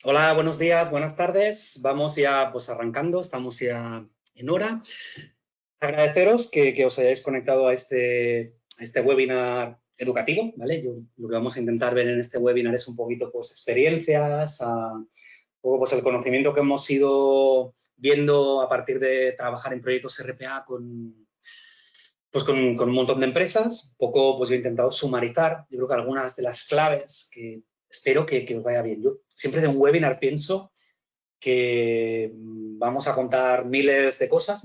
Hola, buenos días, buenas tardes. Vamos ya pues arrancando, estamos ya en hora. Agradeceros que os hayáis conectado a este webinar educativo, ¿vale? Lo que vamos a intentar ver en este webinar es un poquito pues experiencias, un poco pues el conocimiento que hemos ido viendo a partir de trabajar en proyectos RPA con un montón de empresas. Un poco pues yo he intentado sumarizar, yo creo que algunas de las claves que espero que os vaya bien. Yo siempre de un webinar pienso que vamos a contar miles de cosas,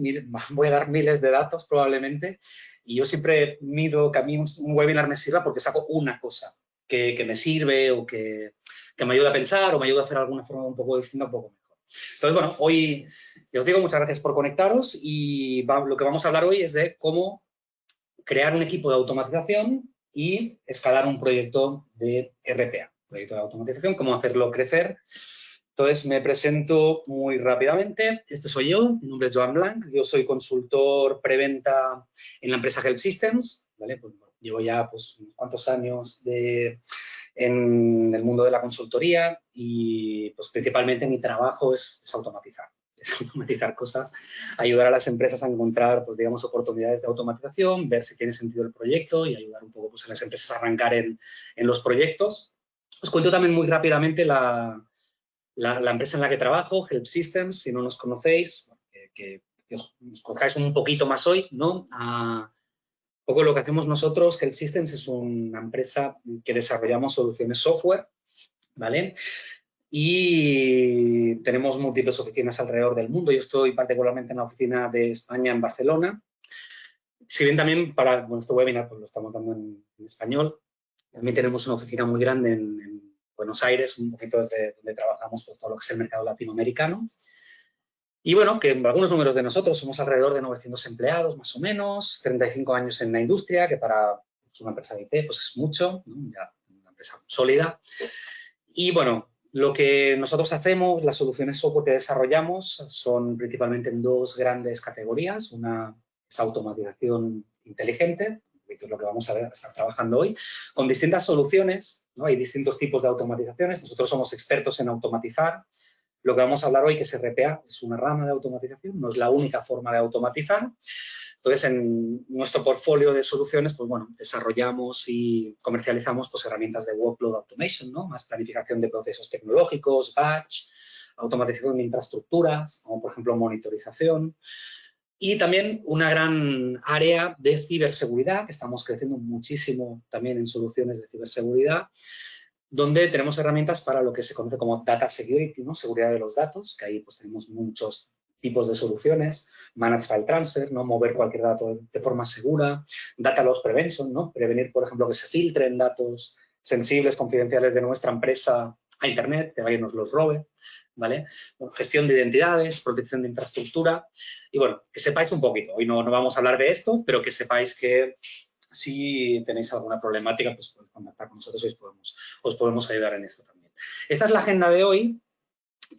voy a dar miles de datos probablemente, y yo siempre mido que a mí un webinar me sirva porque saco una cosa que me sirve o que me ayuda a pensar o me ayuda a hacer alguna forma un poco distinta, un poco mejor. Entonces, bueno, hoy, ya os digo, muchas gracias por conectaros y lo que vamos a hablar hoy es de cómo crear un equipo de automatización y escalar un proyecto de RPA, proyecto de automatización, cómo hacerlo crecer. Entonces, me presento muy rápidamente. Este soy yo, mi nombre es Joan Blanc, yo soy consultor preventa en la empresa Help Systems, ¿vale? Pues, bueno, llevo ya pues, unos cuantos años en el mundo de la consultoría y pues, principalmente mi trabajo es automatizar. Es automatizar cosas, ayudar a las empresas a encontrar, pues digamos, oportunidades de automatización, ver si tiene sentido el proyecto y ayudar un poco pues, a las empresas a arrancar en los proyectos. Os cuento también muy rápidamente la empresa en la que trabajo, Help Systems, si no nos conocéis, que os conozcáis un poquito más hoy, ¿no? Un poco lo que hacemos nosotros, Help Systems es una empresa que desarrollamos soluciones software, ¿vale? Y tenemos múltiples oficinas alrededor del mundo. Yo estoy particularmente en la oficina de España, en Barcelona. Si bien también para este webinar pues, lo estamos dando en español, también tenemos una oficina muy grande en Buenos Aires, un poquito desde donde trabajamos pues, todo lo que es el mercado latinoamericano. Y bueno, que algunos números de nosotros somos alrededor de 900 empleados, más o menos, 35 años en la industria, que para una empresa de IT pues es mucho, ¿no? Ya una empresa sólida. Y bueno, lo que nosotros hacemos, las soluciones software que desarrollamos son principalmente en dos grandes categorías. Una es automatización inteligente, que es lo que vamos a estar trabajando hoy, con distintas soluciones, ¿no? Hay distintos tipos de automatizaciones. Nosotros somos expertos en automatizar. Lo que vamos a hablar hoy, que es RPA, es una rama de automatización, no es la única forma de automatizar. Entonces, en nuestro portfolio de soluciones, pues bueno, desarrollamos y comercializamos pues, herramientas de workload automation, ¿no? Más planificación de procesos tecnológicos, batch, automatización de infraestructuras, como por ejemplo monitorización. Y también una gran área de ciberseguridad, que estamos creciendo muchísimo también en soluciones de ciberseguridad, donde tenemos herramientas para lo que se conoce como data security, ¿no? Seguridad de los datos, que ahí pues tenemos muchos tipos de soluciones, manage file transfer, ¿no? Mover cualquier dato de forma segura, data loss prevention, ¿no? Prevenir, por ejemplo, que se filtren datos sensibles, confidenciales de nuestra empresa a Internet, que alguien nos los robe, ¿vale? Bueno, gestión de identidades, protección de infraestructura y, bueno, que sepáis un poquito. Hoy no vamos a hablar de esto, pero que sepáis que si tenéis alguna problemática, pues podéis contactar con nosotros y os podemos ayudar en esto también. Esta es la agenda de hoy,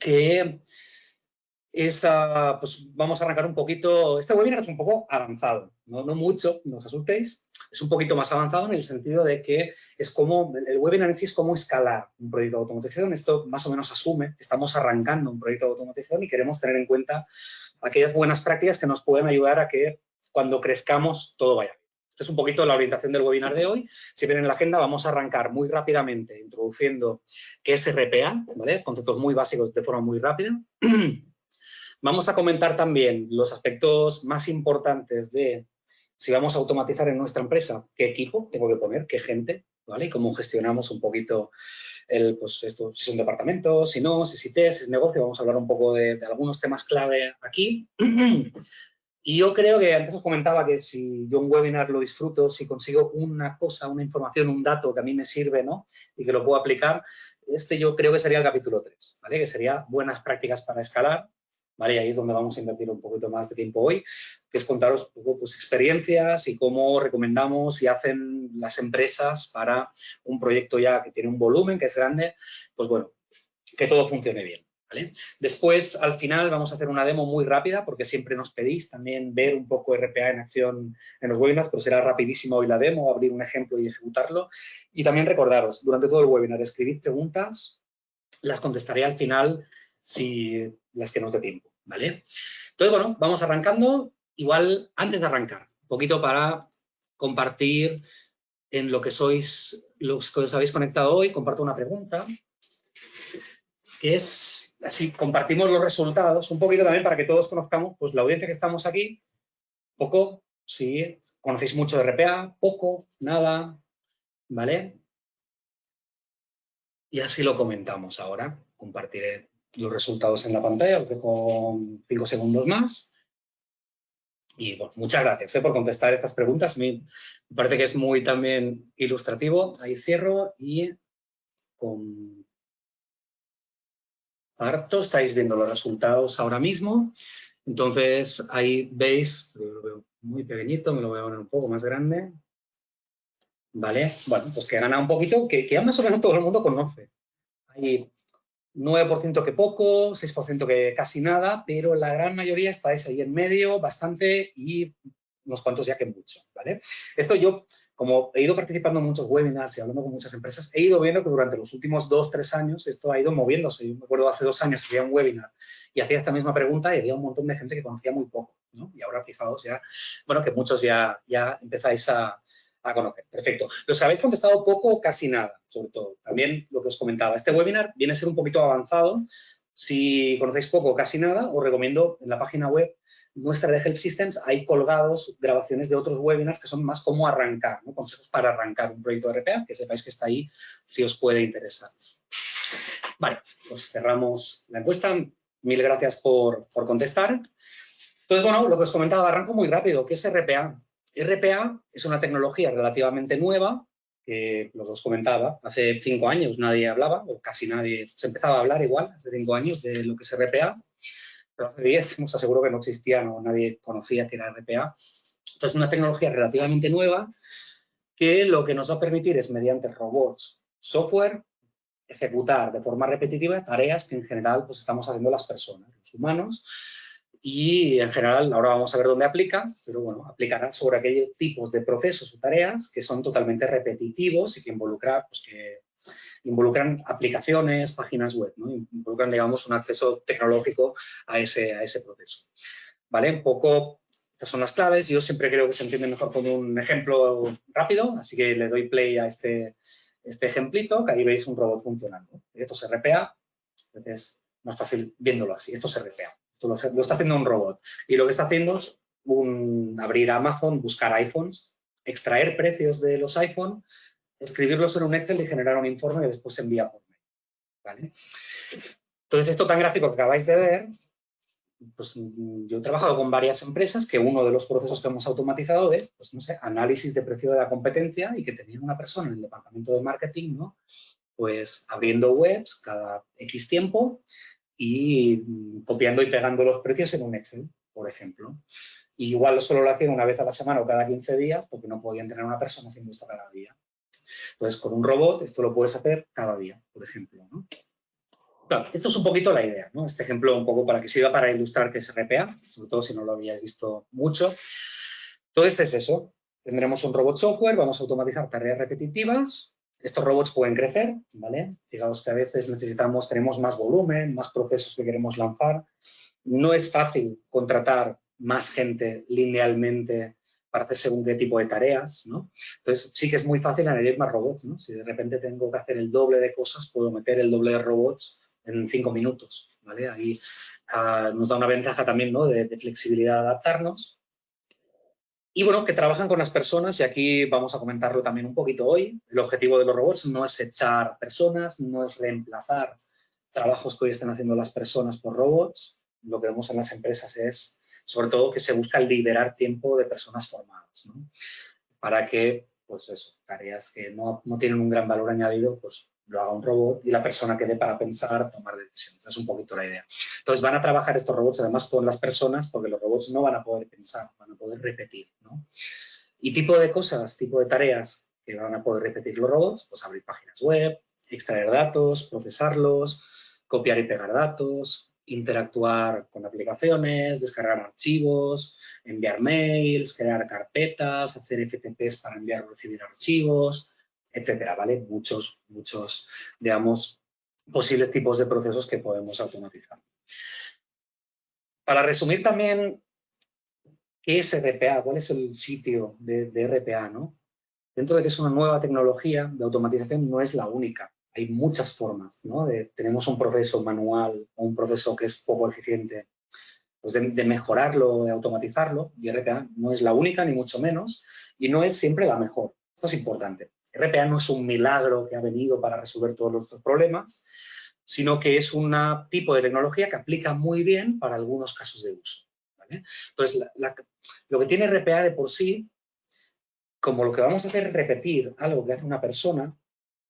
que es, pues vamos a arrancar un poquito. Este webinar es un poco avanzado, no mucho, no os asustéis. Es un poquito más avanzado en el sentido de que es como, el webinar en sí es cómo escalar un proyecto de automatización. Esto más o menos asume que estamos arrancando un proyecto de automatización y queremos tener en cuenta aquellas buenas prácticas que nos pueden ayudar a que cuando crezcamos todo vaya bien. Esta es un poquito la orientación del webinar de hoy. Si ven en la agenda, vamos a arrancar muy rápidamente introduciendo qué es RPA, ¿vale? Conceptos muy básicos de forma muy rápida. Vamos a comentar también los aspectos más importantes de si vamos a automatizar en nuestra empresa, qué equipo tengo que poner, qué gente, ¿vale? Y cómo gestionamos un poquito pues esto, si son departamentos, si no, si es IT, si es negocio. Vamos a hablar un poco de algunos temas clave aquí. Y yo creo que antes os comentaba que si yo un webinar lo disfruto, si consigo una cosa, una información, un dato que a mí me sirve, ¿no? Y que lo puedo aplicar, yo creo que sería el capítulo 3, ¿vale? Que sería buenas prácticas para escalar, ¿vale? Y ahí es donde vamos a invertir un poquito más de tiempo hoy, que es contaros un poco pues, experiencias y cómo recomendamos y hacen las empresas para un proyecto ya que tiene un volumen, que es grande, pues bueno, que todo funcione bien. ¿Vale? Después, al final, vamos a hacer una demo muy rápida porque siempre nos pedís también ver un poco RPA en acción en los webinars, pero será rapidísimo hoy la demo, abrir un ejemplo y ejecutarlo. Y también recordaros, durante todo el webinar, escribid preguntas las contestaré al final si las que nos dé tiempo, ¿vale? Entonces, bueno, vamos arrancando. Igual, antes de arrancar, un poquito para compartir en lo que sois, los que os habéis conectado hoy, comparto una pregunta, que es, así compartimos los resultados, un poquito también para que todos conozcamos, pues la audiencia que estamos aquí, poco, si conocéis mucho de RPA, poco, nada, ¿vale? Y así lo comentamos ahora. Compartiré los resultados en la pantalla, os dejo 5 segundos más. Y bueno, muchas gracias por contestar estas preguntas. Me parece que es muy también ilustrativo. Ahí cierro y comparto. Estáis viendo los resultados ahora mismo. Entonces, ahí veis, lo veo muy pequeñito, me lo voy a poner un poco más grande. ¿Vale? Bueno, pues que gana un poquito, que ya más o menos todo el mundo conoce. Hay 9% que poco, 6% que casi nada, pero la gran mayoría estáis ahí en medio, bastante, y unos cuantos ya que mucho, ¿vale? Esto yo, como he ido participando en muchos webinars y hablando con muchas empresas, he ido viendo que durante los últimos 2 o 3 años esto ha ido moviéndose. Yo me acuerdo hace 2 años que había un webinar y hacía esta misma pregunta y había un montón de gente que conocía muy poco, ¿no? Y ahora fijaos ya, bueno, que muchos ya empezáis a conocer. Perfecto. Los habéis contestado poco o casi nada, sobre todo. También lo que os comentaba, este webinar viene a ser un poquito avanzado. Si conocéis poco o casi nada, os recomiendo en la página web nuestra de Help Systems, hay colgados grabaciones de otros webinars que son más cómo arrancar, ¿no? Consejos para arrancar un proyecto de RPA, que sepáis que está ahí si os puede interesar. Vale, pues cerramos la encuesta. Mil gracias por contestar. Entonces, bueno, lo que os comentaba, arranco muy rápido. ¿Qué es RPA? RPA es una tecnología relativamente nueva, que lo que os comentaba, hace 5 años nadie hablaba, o casi nadie, se empezaba a hablar igual, hace 5 años de lo que es RPA, pero hace 10 os aseguro que no existía, nadie conocía que era RPA. Entonces, es una tecnología relativamente nueva que lo que nos va a permitir es, mediante robots, software, ejecutar de forma repetitiva tareas que en general pues, estamos haciendo las personas, los humanos, y en general, ahora vamos a ver dónde aplica, pero bueno, aplicará sobre aquellos tipos de procesos o tareas que son totalmente repetitivos y que involucran aplicaciones, páginas web, ¿no? Involucran, digamos, un acceso tecnológico a ese proceso. ¿Vale? Un poco, estas son las claves. Yo siempre creo que se entiende mejor con un ejemplo rápido, así que le doy play a este ejemplito, que ahí veis un robot funcionando. Esto es RPA, entonces es más fácil viéndolo así. Esto es RPA. Esto lo está haciendo un robot. Y lo que está haciendo es abrir Amazon, buscar iPhones, extraer precios de los iPhone, escribirlos en un Excel y generar un informe que después se envía por mail. ¿Vale? Entonces, esto tan gráfico que acabáis de ver, pues yo he trabajado con varias empresas que uno de los procesos que hemos automatizado es, pues no sé, análisis de precio de la competencia y que tenían una persona en el departamento de marketing, ¿no? Pues abriendo webs cada X tiempo y copiando y pegando los precios en un Excel, por ejemplo. Y igual solo lo hacían una vez a la semana o cada 15 días porque no podían tener una persona haciendo esto cada día. Entonces, con un robot esto lo puedes hacer cada día, por ejemplo, ¿no? Claro, esto es un poquito la idea, ¿no? Este ejemplo un poco para que sirva para ilustrar qué es RPA, sobre todo si no lo habíais visto mucho. Entonces es eso. Tendremos un robot software, vamos a automatizar tareas repetitivas. Estos robots pueden crecer, ¿vale? Fijaos que a veces tenemos más volumen, más procesos que queremos lanzar. No es fácil contratar más gente linealmente para hacer según qué tipo de tareas, ¿no? Entonces, sí que es muy fácil añadir más robots, ¿no? Si de repente tengo que hacer el doble de cosas, puedo meter el doble de robots en 5 minutos, ¿vale? Ahí nos da una ventaja también, ¿no? de flexibilidad de adaptarnos. Y bueno, que trabajan con las personas y aquí vamos a comentarlo también un poquito hoy. El objetivo de los robots no es echar personas, no es reemplazar trabajos que hoy están haciendo las personas por robots. Lo que vemos en las empresas es, sobre todo, que se busca liberar tiempo de personas formadas, ¿no? Para que, pues eso, tareas que no tienen un gran valor añadido, pues lo haga un robot y la persona quede para pensar, tomar decisiones. Esa es un poquito la idea. Entonces, van a trabajar estos robots además con las personas porque los robots no van a poder pensar, van a poder repetir, ¿no? Y tipo de cosas, tipo de tareas que van a poder repetir los robots, pues abrir páginas web, extraer datos, procesarlos, copiar y pegar datos, interactuar con aplicaciones, descargar archivos, enviar mails, crear carpetas, hacer FTPs para enviar o recibir archivos, etcétera, ¿vale? Muchos, digamos, posibles tipos de procesos que podemos automatizar. Para resumir también, ¿qué es RPA? ¿Cuál es el sitio de RPA, ¿no? Dentro de que es una nueva tecnología de automatización, no es la única. Hay muchas formas, ¿no? Tenemos un proceso manual o un proceso que es poco eficiente, pues de mejorarlo, de automatizarlo, y RPA no es la única, ni mucho menos, y no es siempre la mejor. Esto es importante. RPA no es un milagro que ha venido para resolver todos nuestros problemas, sino que es un tipo de tecnología que aplica muy bien para algunos casos de uso, ¿vale? Entonces, lo que tiene RPA de por sí, como lo que vamos a hacer es repetir algo que hace una persona,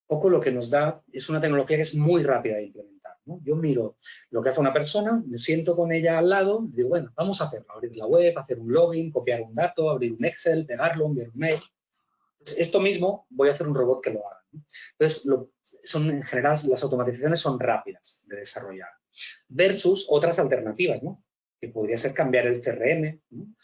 poco lo que nos da es una tecnología que es muy rápida de implementar, ¿no? Yo miro lo que hace una persona, me siento con ella al lado, digo, bueno, vamos a hacerlo, abrir la web, hacer un login, copiar un dato, abrir un Excel, pegarlo, enviar un mail. Entonces, esto mismo voy a hacer un robot que lo haga, ¿no? Entonces, en general, las automatizaciones son rápidas de desarrollar, versus otras alternativas, ¿no? Que podría ser cambiar el CRM, ¿no?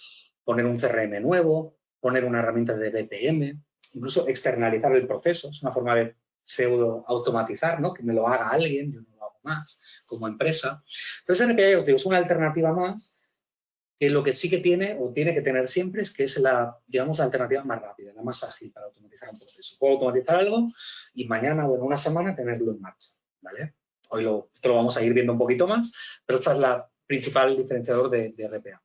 Poner un CRM nuevo, poner una herramienta de BPM, incluso externalizar el proceso, es una forma de pseudo automatizar, ¿no? Que me lo haga alguien, yo no lo hago más como empresa. Entonces, RPA, ya os digo, es una alternativa más que lo que sí que tiene o tiene que tener siempre es que es digamos, la alternativa más rápida, la más ágil para automatizar un proceso. Puedo automatizar algo y mañana o en una semana tenerlo en marcha, ¿vale? Esto lo vamos a ir viendo un poquito más, pero esta es la principal diferenciador de RPA.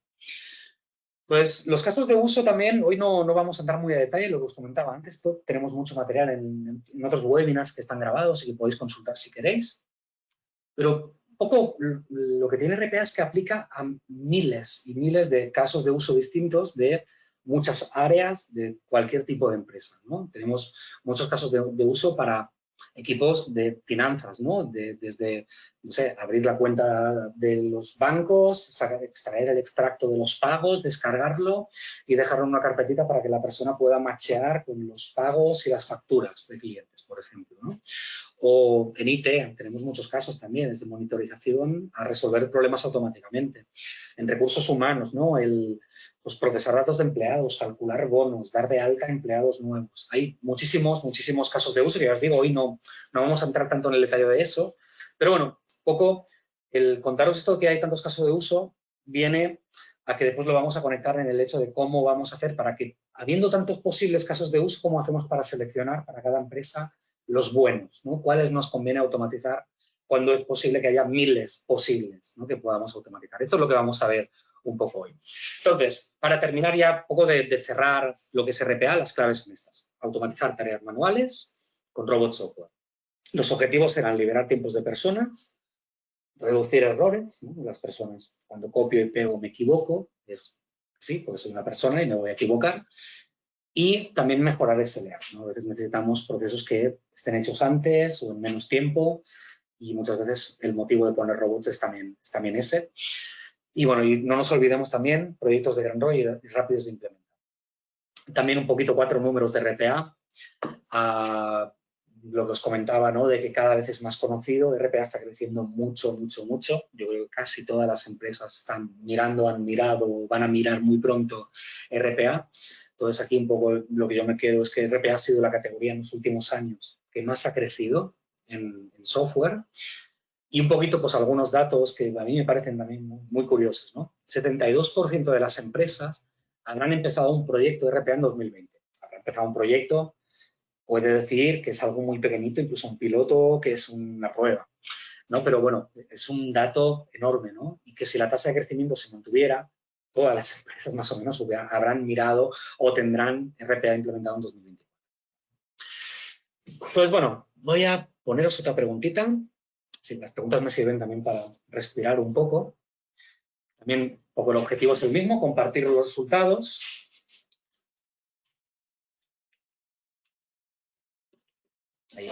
Pues los casos de uso también, hoy no vamos a entrar muy a detalle, lo que os comentaba antes, tenemos mucho material en otros webinars que están grabados y que podéis consultar si queréis, pero un poco lo que tiene RPA es que aplica a miles y miles de casos de uso distintos de muchas áreas de cualquier tipo de empresa, ¿no? Tenemos muchos casos de uso para equipos de finanzas, ¿no? Desde, no sé, abrir la cuenta de los bancos, extraer el extracto de los pagos, descargarlo y dejarlo en una carpetita para que la persona pueda machear con los pagos y las facturas de clientes, por ejemplo, ¿no? O en IT tenemos muchos casos también, desde monitorización a resolver problemas automáticamente. En recursos humanos, ¿no? Pues procesar datos de empleados, calcular bonos, dar de alta a empleados nuevos. Hay muchísimos casos de uso que ya os digo, hoy no vamos a entrar tanto en el detalle de eso, pero bueno, poco el contaros esto que hay tantos casos de uso viene a que después lo vamos a conectar en el hecho de cómo vamos a hacer para que, habiendo tantos posibles casos de uso, cómo hacemos para seleccionar para cada empresa los buenos, ¿no? ¿Cuáles nos conviene automatizar cuando es posible que haya miles posibles, ¿no? Que podamos automatizar? Esto es lo que vamos a ver un poco hoy. Entonces, para terminar ya un poco de cerrar lo que es RPA, las claves son estas. Automatizar tareas manuales con robot software. Los objetivos serán liberar tiempos de personas, reducir errores, ¿no? Las personas, cuando copio y pego me equivoco, es sí, porque soy una persona y me voy a equivocar. Y también mejorar SLA, ¿no? A veces necesitamos procesos que estén hechos antes o en menos tiempo y muchas veces el motivo de poner robots es también ese. Y bueno, y no nos olvidemos también proyectos de gran ROI y rápidos de implementar. También un poquito 4 números de RPA. Lo que os comentaba, ¿no? De que cada vez es más conocido. RPA está creciendo mucho. Yo creo que casi todas las empresas están mirando, han mirado, van a mirar muy pronto RPA. Entonces, aquí un poco lo que yo me quedo es que RPA ha sido la categoría en los últimos años que más ha crecido en software. Y un poquito, pues, algunos datos que a mí me parecen también muy curiosos, ¿no? 72% de las empresas habrán empezado un proyecto de RPA en 2020. Habrán empezado un proyecto, puede decir que es algo muy pequeñito, incluso un piloto, que es una prueba, ¿no? Pero bueno, es un dato enorme, ¿no? Y que si la tasa de crecimiento se mantuviera, todas las empresas más o menos habrán mirado o tendrán RPA implementado en 2020. Pues bueno, voy a poneros otra preguntita. Sí, las preguntas me sirven también para respirar un poco. También un poco el objetivo es el mismo, compartir los resultados. Ahí.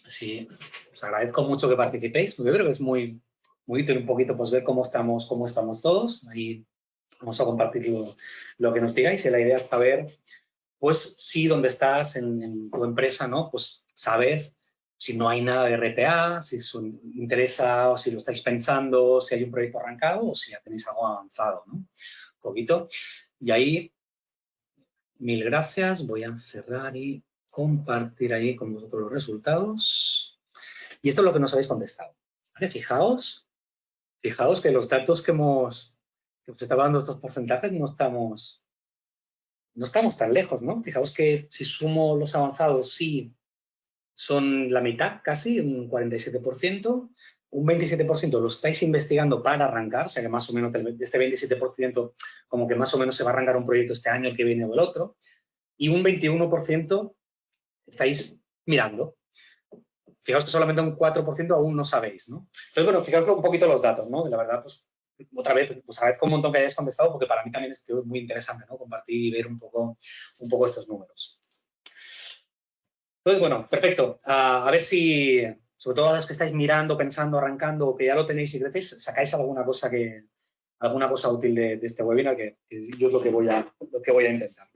Sí, os agradezco mucho que participéis, porque yo creo que es muy útil un poquito pues ver cómo estamos todos. Ahí vamos a compartir lo que nos digáis y la idea es saber, pues, si donde estás en tu empresa, ¿no? Pues sabes si no hay nada de RPA, si os interesa o si lo estáis pensando, si hay un proyecto arrancado o si ya tenéis algo avanzado, ¿no? Un poquito. Y ahí, mil gracias. Voy a cerrar y compartir ahí con vosotros los resultados. Y esto es lo que nos habéis contestado. ¿Vale? Fijaos que los datos que os estaba dando estos porcentajes no estamos tan lejos, ¿no? Fijaos que si sumo los avanzados, sí, son la mitad casi, un 47%, un 27% lo estáis investigando para arrancar, o sea que más o menos de este 27% como que más o menos se va a arrancar un proyecto este año, el que viene o el otro, y un 21% estáis mirando. Fijaos que solamente un 4% aún no sabéis, ¿no? Entonces, bueno, fijaos un poquito los datos, ¿no? La verdad, pues, otra vez, pues agradezco un montón que hayáis contestado porque para mí también es muy interesante, ¿no? Compartir y ver un poco estos números. Entonces, bueno, perfecto. A ver si, sobre todo a los que estáis mirando, pensando, arrancando, o que ya lo tenéis y crecéis, sacáis alguna cosa útil de este webinar, que yo es lo que voy a intentar.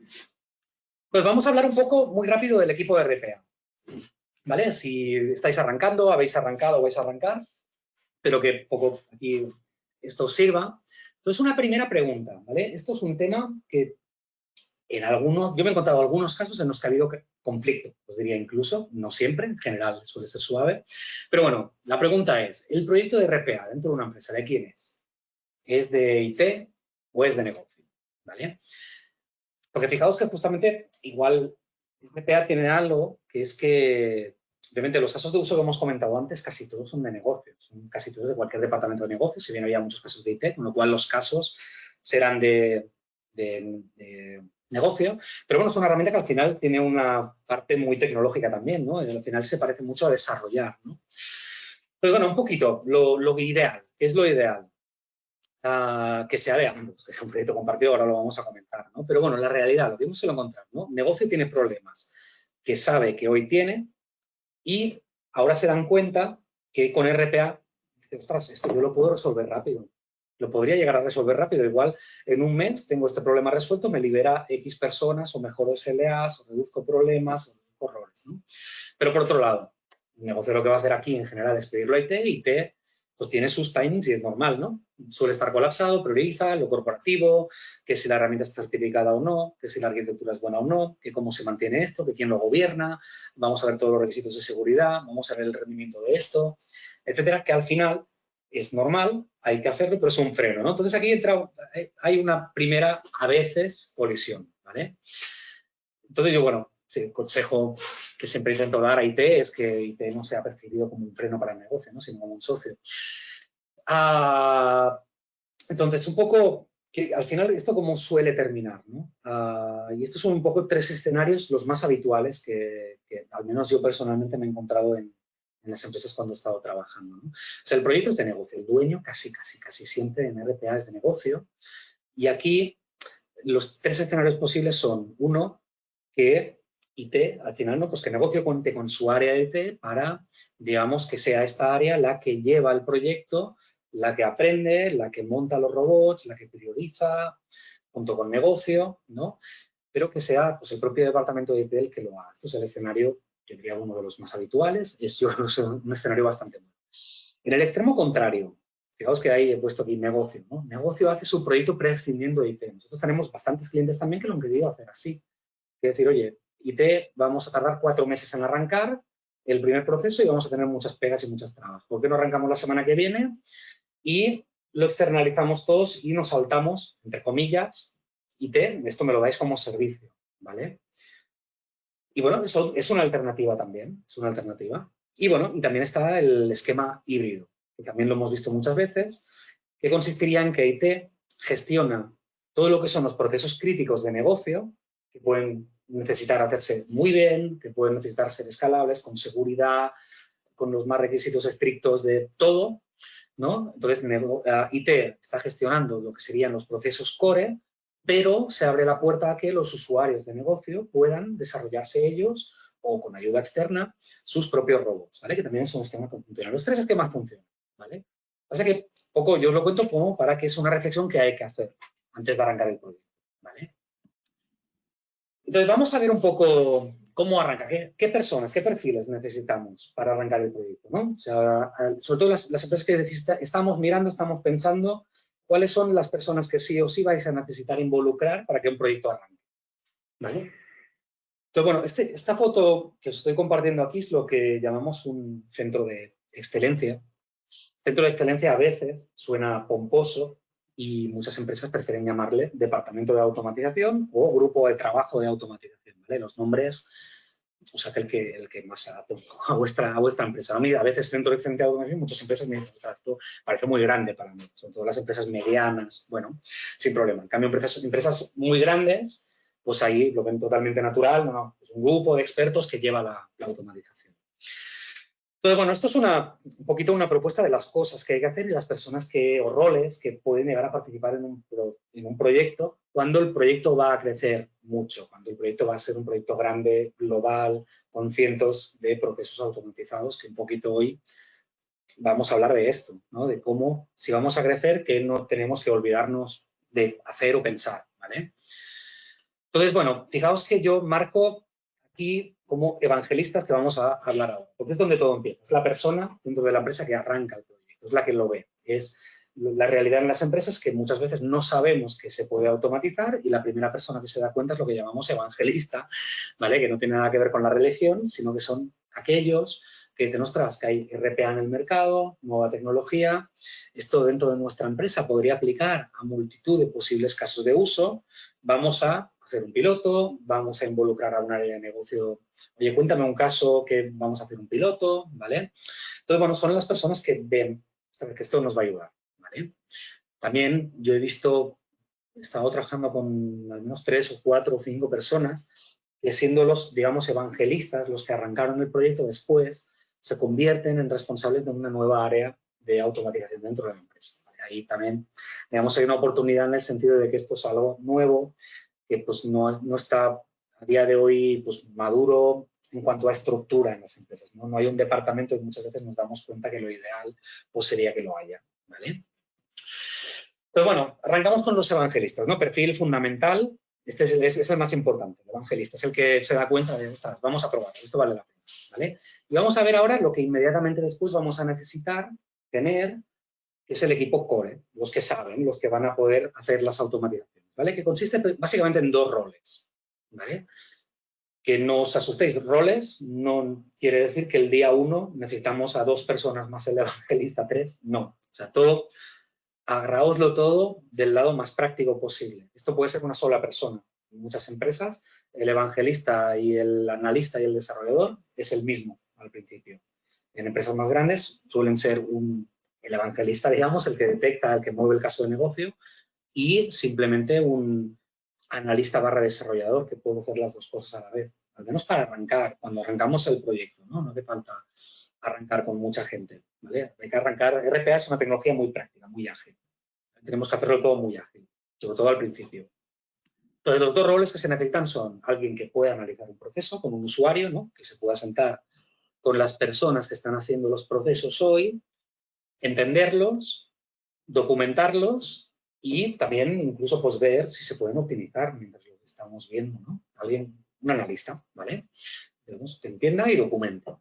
Pues vamos a hablar un poco muy rápido del equipo de RPA. ¿Vale? Si estáis arrancando, habéis arrancado o vais a arrancar, pero que poco aquí esto os sirva. Entonces, una primera pregunta, ¿vale? Esto es un tema que yo me he encontrado algunos casos en los que ha habido conflicto, os diría incluso, no siempre, en general suele ser suave. Pero bueno, la pregunta es, ¿el proyecto de RPA dentro de una empresa de quién es? ¿Es de IT o es de negocio? ¿Vale? Porque fijaos que justamente igual RPA tiene algo que es que, obviamente, los casos de uso que hemos comentado antes casi todos son de negocios, son casi todos de cualquier departamento de negocios, si bien había muchos casos de IT, con lo cual los casos serán de negocio, pero bueno, es una herramienta que al final tiene una parte muy tecnológica también, ¿no? Y al final se parece mucho a desarrollar, ¿no? Pues bueno, un poquito, lo ideal, ¿qué es lo ideal? Que sea de ambos, que sea un proyecto compartido, ahora lo vamos a comentar, ¿no? Pero bueno, la realidad, lo que hemos encontrado, ¿no? Negocio tiene problemas que sabe que hoy tiene y ahora se dan cuenta que con RPA, dice, ostras, esto yo lo puedo resolver rápido. Lo podría llegar a resolver rápido. Igual en un mes tengo este problema resuelto, me libera X personas o mejoro SLAs o reduzco problemas o reduzco errores, ¿no? Pero por otro lado, el negocio lo que va a hacer aquí en general es pedirlo a IT y IT pues tiene sus timings y es normal, ¿no? Suele estar colapsado, prioriza lo corporativo, que si la herramienta está certificada o no, que si la arquitectura es buena o no, que cómo se mantiene esto, que quién lo gobierna, vamos a ver todos los requisitos de seguridad, vamos a ver el rendimiento de esto, etcétera, que al final es normal, hay que hacerlo, pero es un freno, ¿no? Entonces aquí hay una primera, a veces, colisión, ¿vale? Entonces yo, bueno, sí, el consejo que siempre intento dar a IT es que IT no sea percibido como un freno para el negocio, ¿no? Sino como un socio. Entonces, un poco, que al final esto cómo suele terminar, ¿no? Y estos son un poco 3 escenarios los más habituales que al menos yo personalmente me he encontrado en las empresas cuando he estado trabajando, ¿no? O sea, el proyecto es de negocio, el dueño casi siempre en RPA es de negocio. Y aquí los 3 escenarios posibles son, uno, que IT, al final, ¿no? Pues que negocio cuente con su área de IT para, digamos, que sea esta área la que lleva el proyecto, la que aprende, la que monta los robots, la que prioriza, junto con negocio, ¿no? Pero que sea pues, el propio departamento de IT el que lo haga. Este es el escenario, yo diría, uno de los más habituales, es yo creo que es un escenario bastante bueno. En el extremo contrario, fijaos que ahí he puesto aquí negocio, ¿no? Negocio hace su proyecto prescindiendo de IT. Nosotros tenemos bastantes clientes también que lo han querido hacer así. Es decir, oye, IT vamos a tardar 4 meses en arrancar el primer proceso y vamos a tener muchas pegas y muchas trabas. ¿Por qué no arrancamos la semana que viene y lo externalizamos todos y nos saltamos, entre comillas, IT? Esto me lo dais como servicio, ¿vale? Y bueno, eso es una alternativa también, es una alternativa. Y bueno, y también está el esquema híbrido, que también lo hemos visto muchas veces, que consistiría en que IT gestiona todo lo que son los procesos críticos de negocio, que pueden necesitar hacerse muy bien, que pueden necesitar ser escalables, con seguridad, con los más requisitos estrictos de todo, ¿no? Entonces, IT está gestionando lo que serían los procesos core, pero se abre la puerta a que los usuarios de negocio puedan desarrollarse ellos o con ayuda externa sus propios robots, ¿vale? Que también es un esquema que funciona. Los 3 esquemas funcionan, ¿vale? Pasa que poco yo os lo cuento como para que es una reflexión que hay que hacer antes de arrancar el proyecto, ¿vale? Entonces, vamos a ver un poco cómo arranca, qué personas, qué perfiles necesitamos para arrancar el proyecto, ¿no? O sea, sobre todo las empresas que estamos mirando, estamos pensando cuáles son las personas que sí o sí vais a necesitar involucrar para que un proyecto arranque, ¿vale? Entonces, bueno, esta foto que os estoy compartiendo aquí es lo que llamamos un centro de excelencia. Centro de excelencia a veces suena pomposo y muchas empresas prefieren llamarle departamento de automatización o grupo de trabajo de automatización, ¿vale? Los nombres, usad el que más se adapte a vuestra empresa. A mí, a veces, centro de excelencia de automatización, muchas empresas me dicen, esto parece muy grande para mí, sobre todo las empresas medianas, bueno, sin problema. En cambio, empresas muy grandes, pues ahí lo ven totalmente natural, no, es un grupo de expertos que lleva la automatización. Entonces, bueno, esto es un poquito una propuesta de las cosas que hay que hacer y las personas o roles que pueden llegar a participar en un proyecto cuando el proyecto va a crecer mucho, cuando el proyecto va a ser un proyecto grande, global, con cientos de procesos automatizados, que un poquito hoy vamos a hablar de esto, ¿no? De cómo, si vamos a crecer, que no tenemos que olvidarnos de hacer o pensar, ¿vale? Entonces, bueno, fijaos que yo marco aquí como evangelistas que vamos a hablar ahora, porque es donde todo empieza. Es la persona dentro de la empresa que arranca el proyecto, es la que lo ve. Es la realidad en las empresas que muchas veces no sabemos que se puede automatizar y la primera persona que se da cuenta es lo que llamamos evangelista, ¿vale? Que no tiene nada que ver con la religión, sino que son aquellos que dicen, ostras, que hay RPA en el mercado, nueva tecnología, esto dentro de nuestra empresa podría aplicar a multitud de posibles casos de uso, vamos a hacer un piloto, vamos a involucrar a un área de negocio, oye, cuéntame un caso que vamos a hacer un piloto, ¿vale? Entonces, bueno, son las personas que ven que esto nos va a ayudar, ¿vale? También yo he estado trabajando con al menos 3 o 4 o 5 personas que siendo los, digamos, evangelistas, los que arrancaron el proyecto después, se convierten en responsables de una nueva área de automatización dentro de la empresa. Ahí también, digamos, hay una oportunidad en el sentido de que esto es algo nuevo, que pues no está a día de hoy pues, maduro en cuanto a estructura en las empresas. No hay un departamento y muchas veces nos damos cuenta que lo ideal pues, sería que lo haya, ¿vale? Pues bueno, arrancamos con los evangelistas, ¿no? Perfil fundamental, este es el más importante, el evangelista, es el que se da cuenta de, ostras, vamos a probar, esto vale la pena, ¿vale? Y vamos a ver ahora lo que inmediatamente después vamos a necesitar tener, que es el equipo core, los que saben, los que van a poder hacer las automatizaciones, ¿vale? Que consiste básicamente en 2 roles, ¿vale? Que no os asustéis, roles no quiere decir que el día 1 necesitamos a 2 personas más el evangelista, 3, no. O sea, todo, agarraoslo todo del lado más práctico posible. Esto puede ser una sola persona. En muchas empresas, el evangelista y el analista y el desarrollador es el mismo al principio. En empresas más grandes suelen ser el evangelista, digamos, el que detecta, el que mueve el caso de negocio y simplemente un analista / desarrollador que puede hacer las 2 cosas a la vez. Al menos para arrancar, cuando arrancamos el proyecto, ¿no? No hace falta arrancar con mucha gente, ¿vale? Hay que arrancar, RPA es una tecnología muy práctica, muy ágil. Tenemos que hacerlo todo muy ágil, sobre todo al principio. Entonces, los 2 roles que se necesitan son alguien que pueda analizar un proceso como un usuario, ¿no? Que se pueda sentar con las personas que están haciendo los procesos hoy, entenderlos, documentarlos y también incluso pues, ver si se pueden optimizar mientras los estamos viendo, ¿no? Un analista, ¿vale? Digamos, que entienda y documente.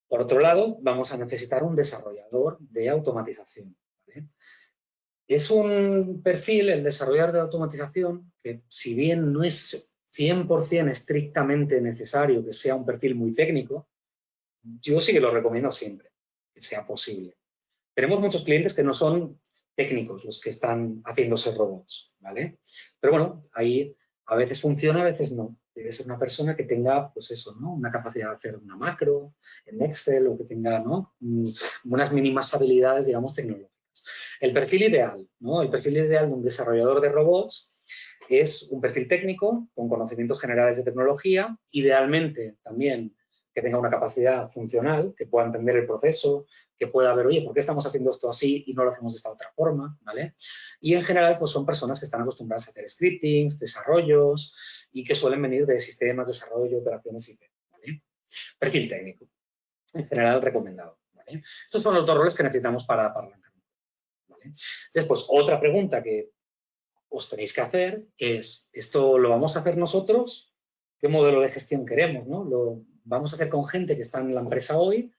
Por otro lado, vamos a necesitar un desarrollador de automatización, ¿vale? Es un perfil, el desarrollador de automatización, que si bien no es 100% estrictamente necesario que sea un perfil muy técnico, yo sí que lo recomiendo siempre, que sea posible. Tenemos muchos clientes que no son técnicos los que están haciéndose robots, ¿vale? Pero bueno, ahí a veces funciona, a veces no. Debe ser una persona que tenga, pues eso, ¿no? Una capacidad de hacer una macro en Excel o que tenga, ¿no? Unas mínimas habilidades, digamos, tecnológicas. El perfil ideal, ¿no? El perfil ideal de un desarrollador de robots es un perfil técnico con conocimientos generales de tecnología, idealmente también que tenga una capacidad funcional, que pueda entender el proceso, que pueda ver, oye, ¿por qué estamos haciendo esto así y no lo hacemos de esta otra forma? ¿Vale? Y en general, pues son personas que están acostumbradas a hacer scriptings, desarrollos y que suelen venir de sistemas, desarrollo, operaciones IT, ¿vale? Perfil técnico, en general recomendado, ¿vale? Estos son los 2 roles que necesitamos para arrancar, ¿vale? Después, otra pregunta que os tenéis que hacer es, ¿esto lo vamos a hacer nosotros? ¿Qué modelo de gestión queremos? ¿No? ¿Lo vamos a hacer con gente que está en la empresa hoy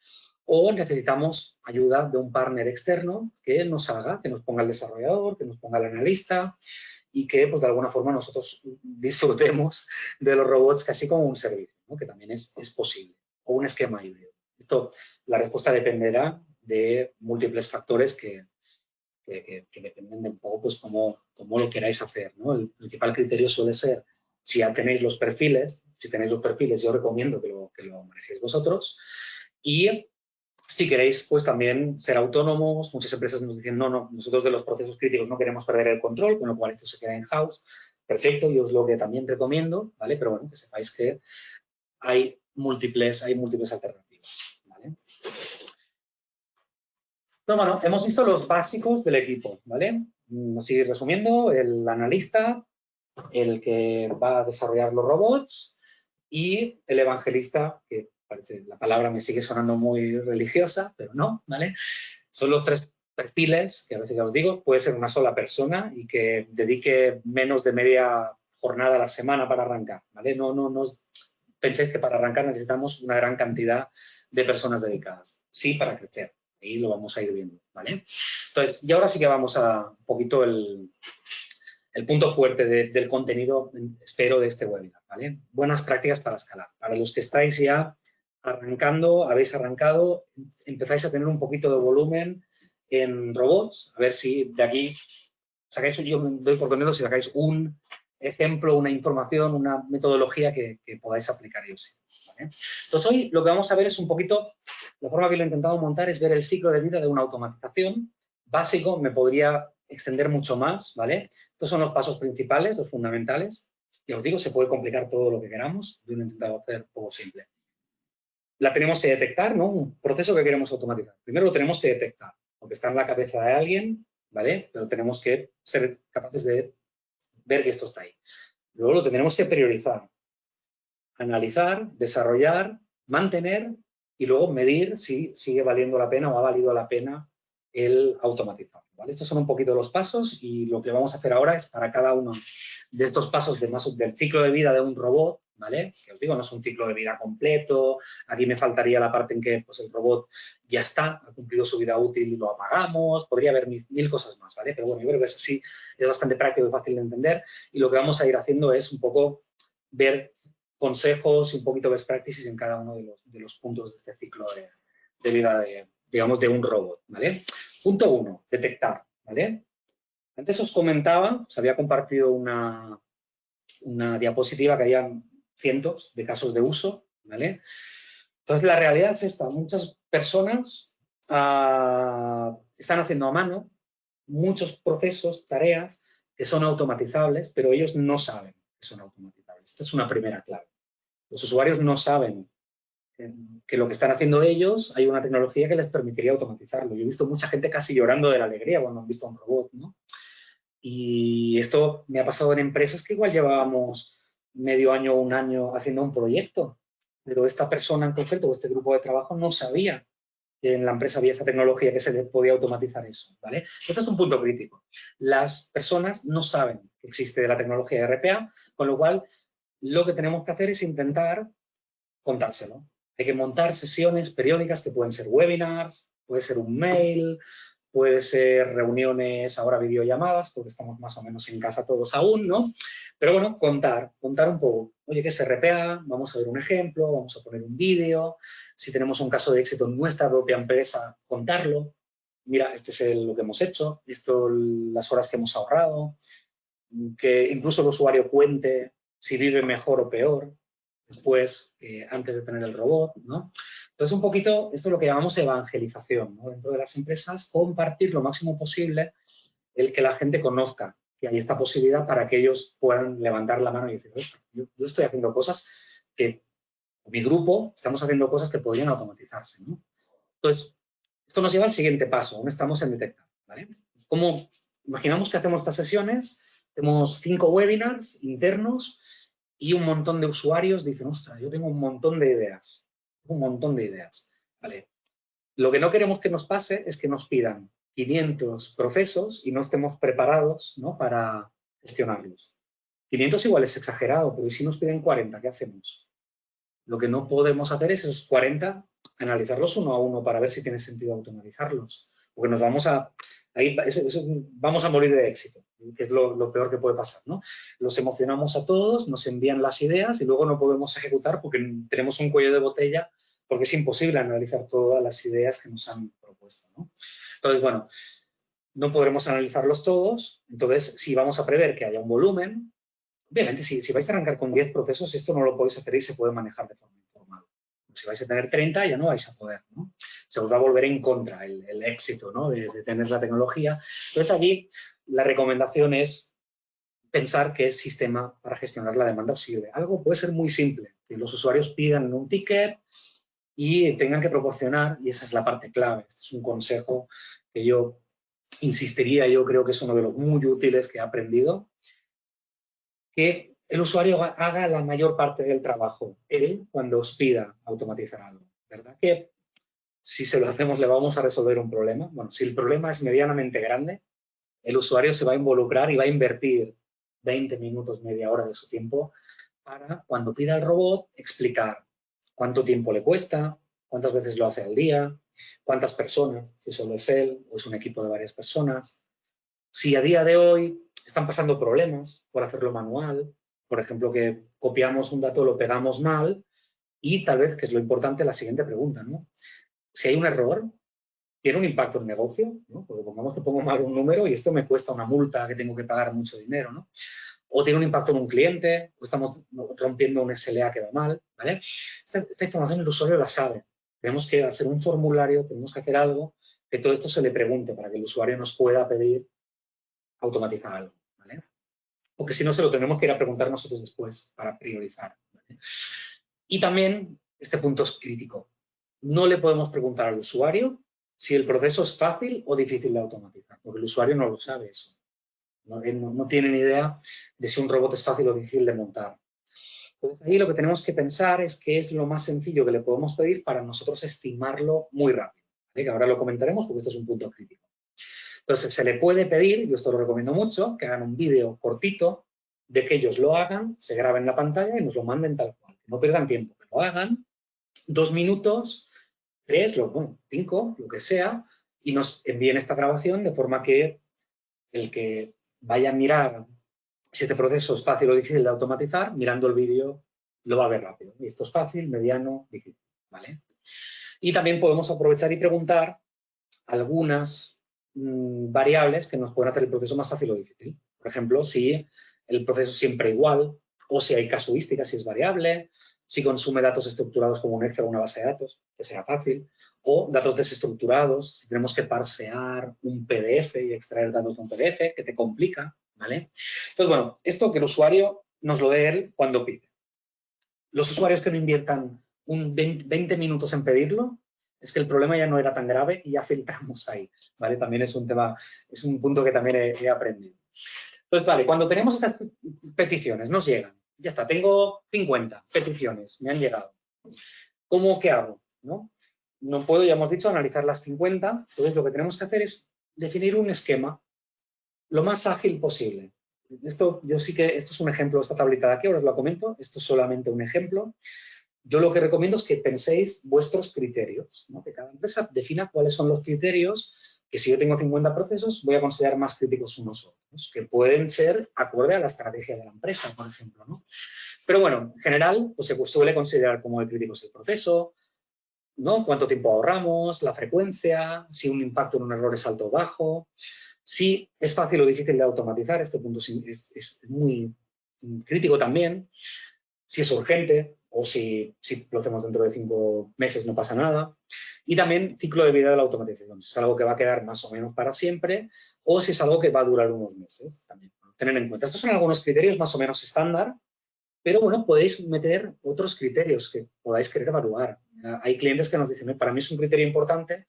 o necesitamos ayuda de un partner externo que nos haga, que nos ponga el desarrollador, que nos ponga el analista y que pues de alguna forma nosotros disfrutemos de los robots casi como un servicio, ¿no? Que también es posible, o un esquema híbrido, Esto, la respuesta dependerá de múltiples factores que dependen de un poco pues, cómo lo queráis hacer, ¿no? El principal criterio suele ser si ya tenéis los perfiles. Si tenéis los perfiles, yo recomiendo que lo manejéis vosotros. Y si queréis, pues también ser autónomos. Muchas empresas nos dicen, no, nosotros de los procesos críticos no queremos perder el control, con lo cual esto se queda in-house. Perfecto, yo es lo que también recomiendo, ¿vale? Pero bueno, que sepáis que hay múltiples alternativas, ¿vale? Pero bueno, hemos visto los básicos del equipo, ¿vale? Así resumiendo, el analista, el que va a desarrollar los robots y el evangelista, que parece, la palabra me sigue sonando muy religiosa, pero no, ¿vale? Son los tres perfiles que a veces ya os digo, puede ser una sola persona y que dedique menos de media jornada a la semana para arrancar, ¿vale? No penséis que para arrancar necesitamos una gran cantidad de personas dedicadas. Sí, para crecer. Ahí lo vamos a ir viendo, ¿vale? Entonces, y ahora sí que vamos a un poquito el punto fuerte del contenido, espero, de este webinar, ¿vale? Buenas prácticas para escalar. Para los que estáis ya arrancando, habéis arrancado, empezáis a tener un poquito de volumen en robots, a ver si de aquí sacáis, yo doy por contento si sacáis un ejemplo, una información, una metodología que podáis aplicar ellos. ¿Vale? Entonces hoy lo que vamos a ver es un poquito, la forma que lo he intentado montar es ver el ciclo de vida de una automatización básico, me podría extender mucho más, ¿vale? Estos son los pasos principales, los fundamentales. Ya os digo, se puede complicar todo lo que queramos, yo lo he intentado hacer un poco simple. La tenemos que detectar, ¿no? Un proceso que queremos automatizar. Primero lo tenemos que detectar, porque está en la cabeza de alguien, ¿vale? Pero tenemos que ser capaces de ver que esto está ahí. Luego lo tendremos que priorizar, analizar, desarrollar, mantener y luego medir si sigue valiendo la pena o ha valido la pena el automatizar, ¿vale? Estos son un poquito los pasos y lo que vamos a hacer ahora es para cada uno de estos pasos del ciclo de vida de un robot, ¿vale? Que os digo, no es un ciclo de vida completo, aquí me faltaría la parte en que pues, el robot ya está, ha cumplido su vida útil y lo apagamos, podría haber mil cosas más, ¿vale? Pero bueno, yo creo que es así, es bastante práctico y fácil de entender y lo que vamos a ir haciendo es un poco ver consejos y un poquito best practices en cada uno de los puntos de este ciclo de vida digamos, de un robot, ¿vale? Punto 1, detectar, ¿vale? Antes os comentaba, os había compartido una diapositiva que había cientos de casos de uso, ¿vale? Entonces, la realidad es esta. Muchas personas están haciendo a mano muchos procesos, tareas que son automatizables, pero ellos no saben que son automatizables. Esta es una primera clave. Los usuarios no saben que lo que están haciendo ellos, hay una tecnología que les permitiría automatizarlo. Yo he visto mucha gente casi llorando de la alegría cuando han visto a un robot, ¿no? Y esto me ha pasado en empresas que igual llevábamos medio año o un año haciendo un proyecto, pero esta persona en concreto o este grupo de trabajo no sabía que en la empresa había esta tecnología que se le podía automatizar eso, ¿vale? Este es un punto crítico. Las personas no saben que existe la tecnología de RPA, con lo cual lo que tenemos que hacer es intentar contárselo. Hay que montar sesiones periódicas que pueden ser webinars, puede ser un mail, puede ser reuniones, ahora videollamadas, porque estamos más o menos en casa todos aún, ¿no? Pero bueno, contar un poco. Oye, ¿qué es RPA? Vamos a ver un ejemplo, vamos a poner un vídeo. Si tenemos un caso de éxito en nuestra propia empresa, contarlo. Mira, este es lo que hemos hecho, esto, las horas que hemos ahorrado, que incluso el usuario cuente si vive mejor o peor después, antes de tener el robot, ¿no? Entonces, un poquito, esto es lo que llamamos evangelización, ¿no? Dentro de las empresas, compartir lo máximo posible el que la gente conozca que hay esta posibilidad para que ellos puedan levantar la mano y decir, yo estoy haciendo cosas que, mi grupo, estamos haciendo cosas que podrían automatizarse, ¿no? Entonces, esto nos lleva al siguiente paso, aún estamos en detectar, ¿vale? Como imaginamos que hacemos estas sesiones, tenemos 5 webinars internos y un montón de usuarios dicen, ostras, yo tengo un montón de ideas, ¿vale? Lo que no queremos que nos pase es que nos pidan 500 procesos y no estemos preparados, ¿no?, para gestionarlos. 500 igual es exagerado, pero ¿y si nos piden 40, qué hacemos? Lo que no podemos hacer es esos 40, analizarlos uno a uno para ver si tiene sentido automatizarlos. Porque nos vamos vamos a morir de éxito, que es lo peor que puede pasar, ¿no? Los emocionamos a todos, nos envían las ideas y luego no podemos ejecutar porque tenemos un cuello de botella porque es imposible analizar todas las ideas que nos han propuesto, ¿no? Entonces, bueno, no podremos analizarlos todos. Entonces, si vamos a prever que haya un volumen, obviamente, si vais a arrancar con 10 procesos, esto no lo podéis hacer y se puede manejar de forma informal. Si vais a tener 30, ya no vais a poder, ¿no? Se os va a volver en contra el éxito, ¿no? de tener la tecnología. Entonces, aquí la recomendación es pensar qué sistema para gestionar la demanda os sirve. Algo puede ser muy simple, que los usuarios pidan un ticket y tengan que proporcionar, y esa es la parte clave. Este es un consejo que yo insistiría, yo creo que es uno de los muy útiles que he aprendido, que el usuario haga la mayor parte del trabajo, él, cuando os pida automatizar algo, ¿verdad? Que si se lo hacemos le vamos a resolver un problema. Bueno, si el problema es medianamente grande, el usuario se va a involucrar y va a invertir 20 minutos, media hora de su tiempo para, cuando pida al robot, explicar cuánto tiempo le cuesta, cuántas veces lo hace al día, cuántas personas, si solo es él o es un equipo de varias personas. Si a día de hoy están pasando problemas por hacerlo manual, por ejemplo, que copiamos un dato, lo pegamos mal y tal vez, que es lo importante, la siguiente pregunta, ¿no? Si hay un error, ¿tiene un impacto en el negocio? ¿No? Porque pongamos que pongo mal un número y esto me cuesta una multa que tengo que pagar mucho dinero, ¿no? O tiene un impacto en un cliente, o estamos rompiendo un SLA que va mal, ¿vale? Esta información el usuario la sabe. Tenemos que hacer un formulario, tenemos que hacer algo que todo esto se le pregunte para que el usuario nos pueda pedir automatizar algo, ¿vale? Porque si no, se lo tenemos que ir a preguntar nosotros después para priorizar, ¿vale? Y también, este punto es crítico, no le podemos preguntar al usuario si el proceso es fácil o difícil de automatizar, porque el usuario no lo sabe eso. No tiene ni idea de si un robot es fácil o difícil de montar. Entonces, ahí lo que tenemos que pensar es qué es lo más sencillo que le podemos pedir para nosotros estimarlo muy rápido, ¿vale? Que ahora lo comentaremos porque esto es un punto crítico. Entonces, se le puede pedir, yo esto lo recomiendo mucho, que hagan un vídeo cortito de que ellos lo hagan, se graben la pantalla y nos lo manden tal cual. No pierdan tiempo, que lo hagan, 2 minutos, 3, 5, lo que sea, y nos envíen esta grabación de forma que el que vaya a mirar si este proceso es fácil o difícil de automatizar, mirando el vídeo lo va a ver rápido. Y esto es fácil, mediano, difícil, ¿vale? Y también podemos aprovechar y preguntar algunas variables que nos pueden hacer el proceso más fácil o difícil. Por ejemplo, si el proceso es siempre igual, o si hay casuística, si es variable, si consume datos estructurados como un Excel o una base de datos, que sea fácil, o datos desestructurados, si tenemos que parsear un PDF y extraer datos de un PDF, que te complica, ¿vale? Entonces, bueno, esto que el usuario nos lo dé él cuando pide. Los usuarios que no inviertan 20 minutos en pedirlo, es que el problema ya no era tan grave y ya filtramos ahí, ¿vale? También es un tema, es un punto que también he aprendido. Entonces, vale, cuando tenemos estas peticiones, nos llegan, ya está, tengo 50 peticiones, me han llegado. ¿Qué hago? No puedo, ya hemos dicho, analizar las 50, entonces lo que tenemos que hacer es definir un esquema lo más ágil posible. Esto es un ejemplo, esta tablita de aquí, ahora os la comento, esto es solamente un ejemplo. Yo lo que recomiendo es que penséis vuestros criterios, ¿no? Que cada empresa defina cuáles son los criterios que si yo tengo 50 procesos voy a considerar más críticos unos otros, que pueden ser acorde a la estrategia de la empresa, por ejemplo, ¿no? Pero bueno, en general, pues se suele considerar como de críticos el proceso, ¿no? Cuánto tiempo ahorramos, la frecuencia, si un impacto en un error es alto o bajo, si es fácil o difícil de automatizar, este punto es muy crítico también, si es urgente o si lo hacemos dentro de 5 meses no pasa nada. Y también ciclo de vida de la automatización, si es algo que va a quedar más o menos para siempre o si es algo que va a durar unos meses. También tener en cuenta. Estos son algunos criterios más o menos estándar, pero bueno, podéis meter otros criterios que podáis querer evaluar. Hay clientes que nos dicen, para mí es un criterio importante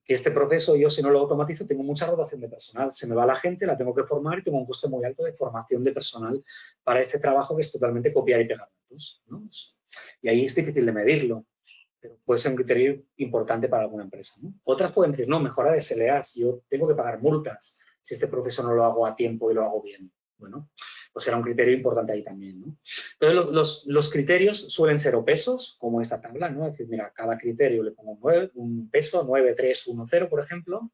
que este proceso, yo si no lo automatizo, tengo mucha rotación de personal. Se me va la gente, la tengo que formar y tengo un coste muy alto de formación de personal para este trabajo que es totalmente copiar y pegar datos, ¿no? Y ahí es difícil de medirlo, pero puede ser un criterio importante para alguna empresa, ¿no? Otras pueden decir, no, mejora de SLAs, yo tengo que pagar multas si este proceso no lo hago a tiempo y lo hago bien. Bueno, pues será un criterio importante ahí también, ¿no? Entonces, los criterios suelen ser o pesos, como esta tabla, ¿no? Es decir, mira, cada criterio le pongo un peso, 9, 3, 1, 0, por ejemplo,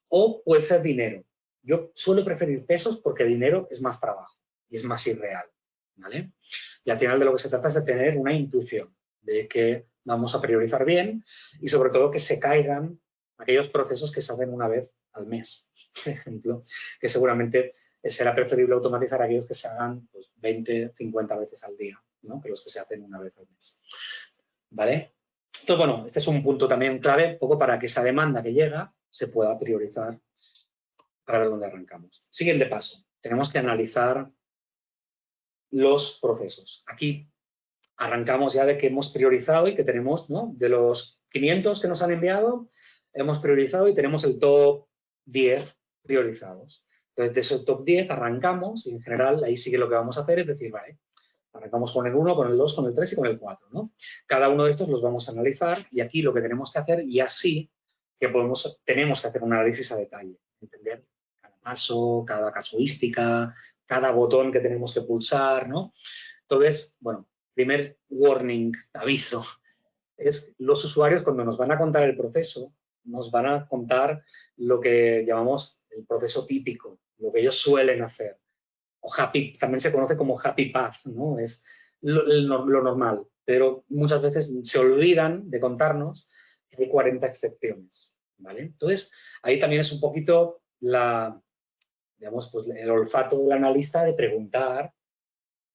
o puede ser dinero. Yo suelo preferir pesos porque dinero es más trabajo y es más irreal, ¿vale? Y al final de lo que se trata es de tener una intuición de que vamos a priorizar bien y sobre todo que se caigan aquellos procesos que se hacen una vez al mes, por ejemplo, que seguramente será preferible automatizar aquellos que se hagan pues, 20, 50 veces al día, ¿no? Que los que se hacen una vez al mes. ¿Vale? Entonces, bueno, este es un punto también clave, un poco para que esa demanda que llega se pueda priorizar para ver dónde arrancamos. Siguiente paso, tenemos que analizar los procesos. Aquí arrancamos ya de que hemos priorizado y que tenemos, ¿no? De los 500 que nos han enviado, hemos priorizado y tenemos el top 10 priorizados. Entonces, de ese top 10 arrancamos y en general ahí sí que lo que vamos a hacer es decir, vale, arrancamos con el 1, con el 2, con el 3 y con el 4, ¿no? Cada uno de estos los vamos a analizar y aquí lo que tenemos que hacer, y así que tenemos que hacer un análisis a detalle, entender cada paso, cada casuística, cada botón que tenemos que pulsar, ¿no? Entonces, bueno, primer warning, aviso, es los usuarios cuando nos van a contar el proceso, nos van a contar lo que llamamos el proceso típico, lo que ellos suelen hacer. O happy, también se conoce como happy path, ¿no? Es lo normal, pero muchas veces se olvidan de contarnos que hay 40 excepciones, ¿vale? Entonces, ahí también es un poquito digamos, pues el olfato del analista de preguntar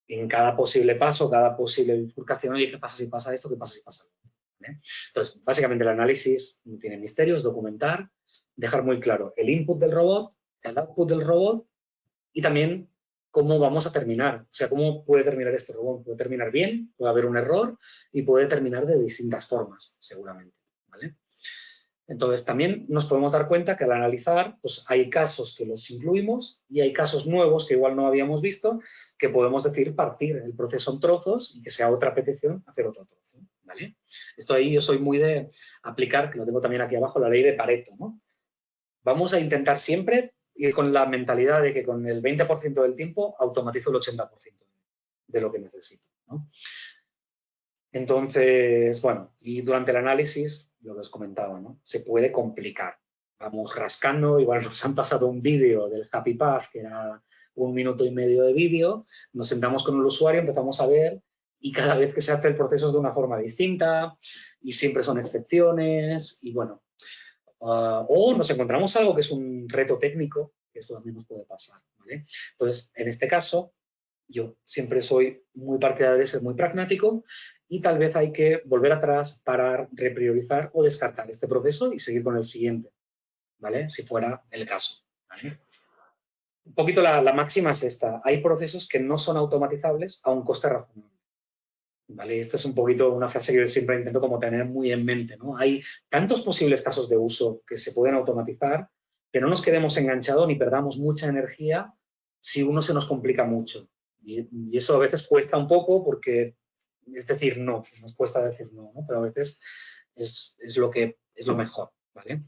en cada posible paso, cada posible bifurcación, oye, ¿qué pasa si pasa esto? ¿Qué pasa si pasa esto? ¿Vale? Entonces, básicamente el análisis no tiene misterios, documentar, dejar muy claro el input del robot, el output del robot y también cómo vamos a terminar. O sea, cómo puede terminar este robot. Puede terminar bien, puede haber un error y puede terminar de distintas formas, seguramente. ¿Vale? Entonces, también nos podemos dar cuenta que al analizar, pues hay casos que los incluimos y hay casos nuevos que igual no habíamos visto, que podemos decir partir el proceso en trozos y que sea otra petición hacer otro trozo. ¿Vale? Esto ahí yo soy muy de aplicar, que lo tengo también aquí abajo, la ley de Pareto, ¿no? Vamos a intentar siempre ir con la mentalidad de que con el 20% del tiempo automatizo el 80% de lo que necesito, ¿no? Entonces, bueno, y durante el análisis, lo que os comentaba, ¿no? Se puede complicar. Vamos rascando, igual nos han pasado un vídeo del Happy Path, que era 1 minuto y medio de vídeo, nos sentamos con el usuario, empezamos a ver y cada vez que se hace el proceso es de una forma distinta y siempre son excepciones y bueno, o nos encontramos algo que es un reto técnico, que esto también nos puede pasar, ¿vale? Entonces, en este caso, yo siempre soy muy partidario de ser muy pragmático y tal vez hay que volver atrás, parar, repriorizar o descartar este proceso y seguir con el siguiente, ¿vale? Si fuera el caso, ¿vale? Un poquito la máxima es esta. Hay procesos que no son automatizables a un coste razonable. ¿Vale? Esta es un poquito una frase que yo siempre intento como tener muy en mente, ¿no? Hay tantos posibles casos de uso que se pueden automatizar que no nos quedemos enganchados ni perdamos mucha energía si uno se nos complica mucho. Y eso a veces cuesta un poco porque es decir no, nos cuesta decir no, ¿no? Pero a veces es lo mejor, ¿vale?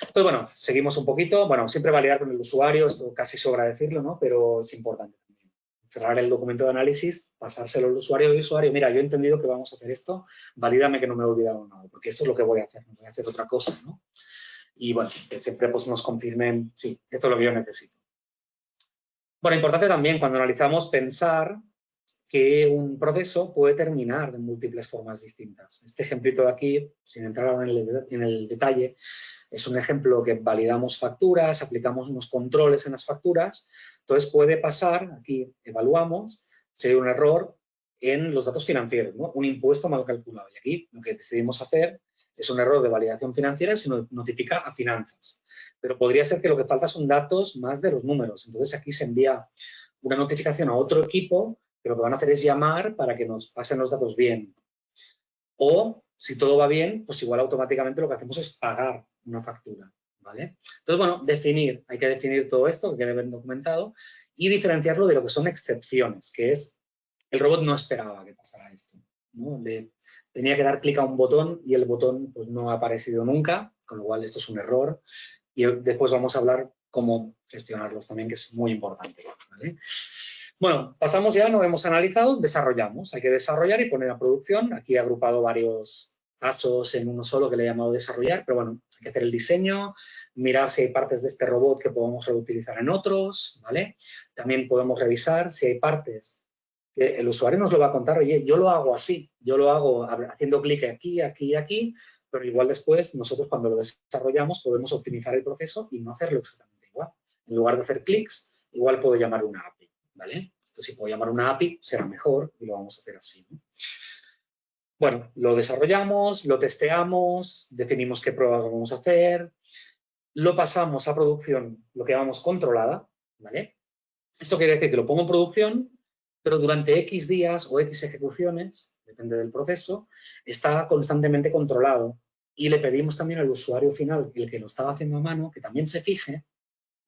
Entonces, bueno, seguimos un poquito. Bueno, siempre validar con el usuario, esto casi sobra decirlo, ¿no? Pero es importante también. Cerrar el documento de análisis, pasárselo al usuario y usuario, mira, yo he entendido que vamos a hacer esto, valídame que no me he olvidado nada, porque esto es lo que voy a hacer, no voy a hacer otra cosa, ¿no? Y bueno, que siempre pues, nos confirmen, sí, esto es lo que yo necesito. Bueno, importante también cuando analizamos pensar que un proceso puede terminar de múltiples formas distintas. Este ejemplito de aquí, sin entrar en el detalle, es un ejemplo que validamos facturas, aplicamos unos controles en las facturas, entonces puede pasar, aquí evaluamos, si hay un error en los datos financieros, ¿no? Un impuesto mal calculado. Y aquí lo que decidimos hacer es un error de validación financiera y se notifica a finanzas. Pero podría ser que lo que falta son datos más de los números. Entonces aquí se envía una notificación a otro equipo que lo que van a hacer es llamar para que nos pasen los datos bien. O, si todo va bien, pues igual automáticamente lo que hacemos es pagar una factura, ¿vale? Entonces, bueno, hay que definir todo esto, que quede bien documentado, y diferenciarlo de lo que son excepciones, que es, el robot no esperaba que pasara esto, ¿no? Tenía que dar clic a un botón y el botón pues, no ha aparecido nunca, con lo cual esto es un error, y después vamos a hablar cómo gestionarlos también, que es muy importante, ¿vale? Bueno, pasamos ya, lo hemos analizado, desarrollamos. Hay que desarrollar y poner a producción. Aquí he agrupado varios pasos en uno solo que le he llamado desarrollar, pero bueno, hay que hacer el diseño, mirar si hay partes de este robot que podemos reutilizar en otros, ¿vale? También podemos revisar si hay partes que el usuario nos lo va a contar, oye, yo lo hago así, yo lo hago haciendo clic aquí, aquí y aquí, pero igual después nosotros cuando lo desarrollamos podemos optimizar el proceso y no hacerlo exactamente igual. En lugar de hacer clics, igual puedo llamar una API, ¿vale? Entonces, si puedo llamar una API, será mejor y lo vamos a hacer así, ¿no? Bueno, lo desarrollamos, lo testeamos, definimos qué pruebas vamos a hacer, lo pasamos a producción, lo que llamamos controlada, ¿vale? Esto quiere decir que lo pongo en producción, pero durante X días o X ejecuciones, depende del proceso, está constantemente controlado. Y le pedimos también al usuario final, el que lo estaba haciendo a mano, que también se fije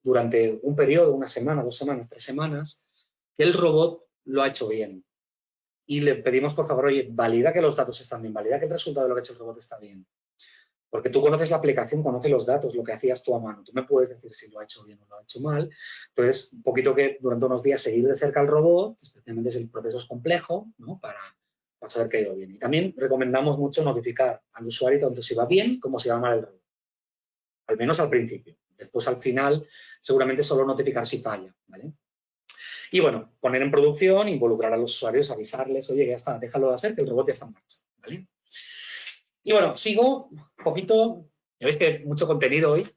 durante un periodo, una semana, 2 semanas, 3 semanas, que el robot lo ha hecho bien. Y le pedimos, por favor, oye, valida que los datos están bien, valida que el resultado de lo que ha hecho el robot está bien. Porque tú conoces la aplicación, conoces los datos, lo que hacías tú a mano. Tú me puedes decir si lo ha hecho bien o lo ha hecho mal. Entonces, un poquito que durante unos días seguir de cerca al robot, especialmente si el proceso es complejo, ¿no? Para saber que ha ido bien. Y también recomendamos mucho notificar al usuario tanto si va bien como si va mal el robot. Al menos al principio. Después, al final, seguramente solo notificar si falla, ¿vale? Y bueno, poner en producción, involucrar a los usuarios, avisarles, oye, ya está, déjalo de hacer, que el robot ya está en marcha, ¿vale? Y bueno, sigo un poquito, ya veis que mucho contenido hoy,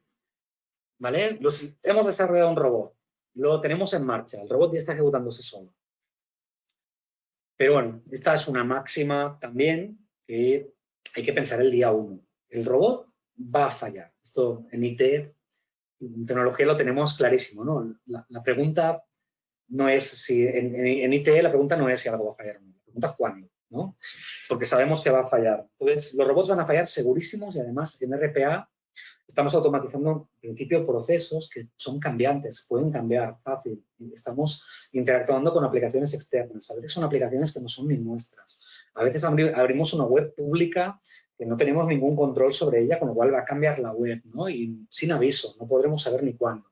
¿vale? Hemos desarrollado un robot, lo tenemos en marcha, el robot ya está ejecutándose solo. Pero bueno, esta es una máxima también que hay que pensar el día 1. El robot va a fallar. Esto en IT, en tecnología lo tenemos clarísimo, ¿no? La pregunta no es si, en IT la pregunta no es si algo va a fallar o no, la pregunta es cuándo, ¿no? Porque sabemos que va a fallar. Entonces, los robots van a fallar segurísimos y además en RPA estamos automatizando en principio procesos que son cambiantes, pueden cambiar fácil. Estamos interactuando con aplicaciones externas. A veces son aplicaciones que no son ni nuestras. A veces abrimos una web pública que no tenemos ningún control sobre ella, con lo cual va a cambiar la web, ¿no? Y sin aviso, no podremos saber ni cuándo.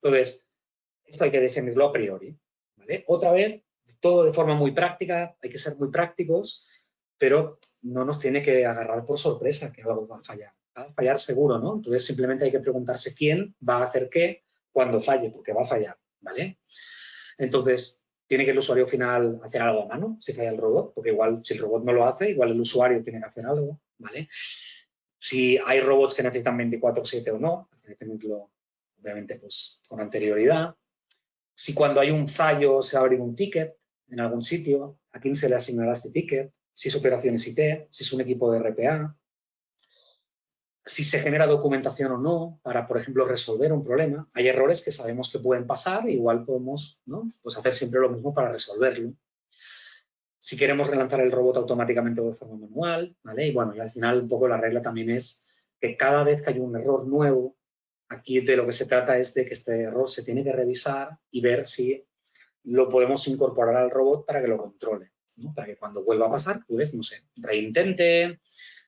Entonces, esto hay que definirlo a priori, ¿vale? Otra vez, todo de forma muy práctica, hay que ser muy prácticos, pero no nos tiene que agarrar por sorpresa que algo va a fallar. Va a fallar seguro, ¿no? Entonces simplemente hay que preguntarse quién va a hacer qué cuando falle, porque va a fallar, ¿vale? Entonces, tiene que el usuario final hacer algo a mano, si falla el robot, porque igual si el robot no lo hace, igual el usuario tiene que hacer algo, ¿vale? Si hay robots que necesitan 24/7 o no, hay que definirlo, obviamente, pues con anterioridad. Si cuando hay un fallo se abre un ticket en algún sitio, a quién se le asignará este ticket, si es operaciones IT, si es un equipo de RPA, si se genera documentación o no para, por ejemplo, resolver un problema. Hay errores que sabemos que pueden pasar, igual podemos, ¿no? Pues hacer siempre lo mismo para resolverlo. Si queremos relanzar el robot automáticamente o de forma manual, ¿vale? Y bueno, y al final un poco la regla también es que cada vez que hay un error nuevo, aquí de lo que se trata es de que este error se tiene que revisar y ver si lo podemos incorporar al robot para que lo controle, ¿no? Para que cuando vuelva a pasar, pues, no sé, reintente,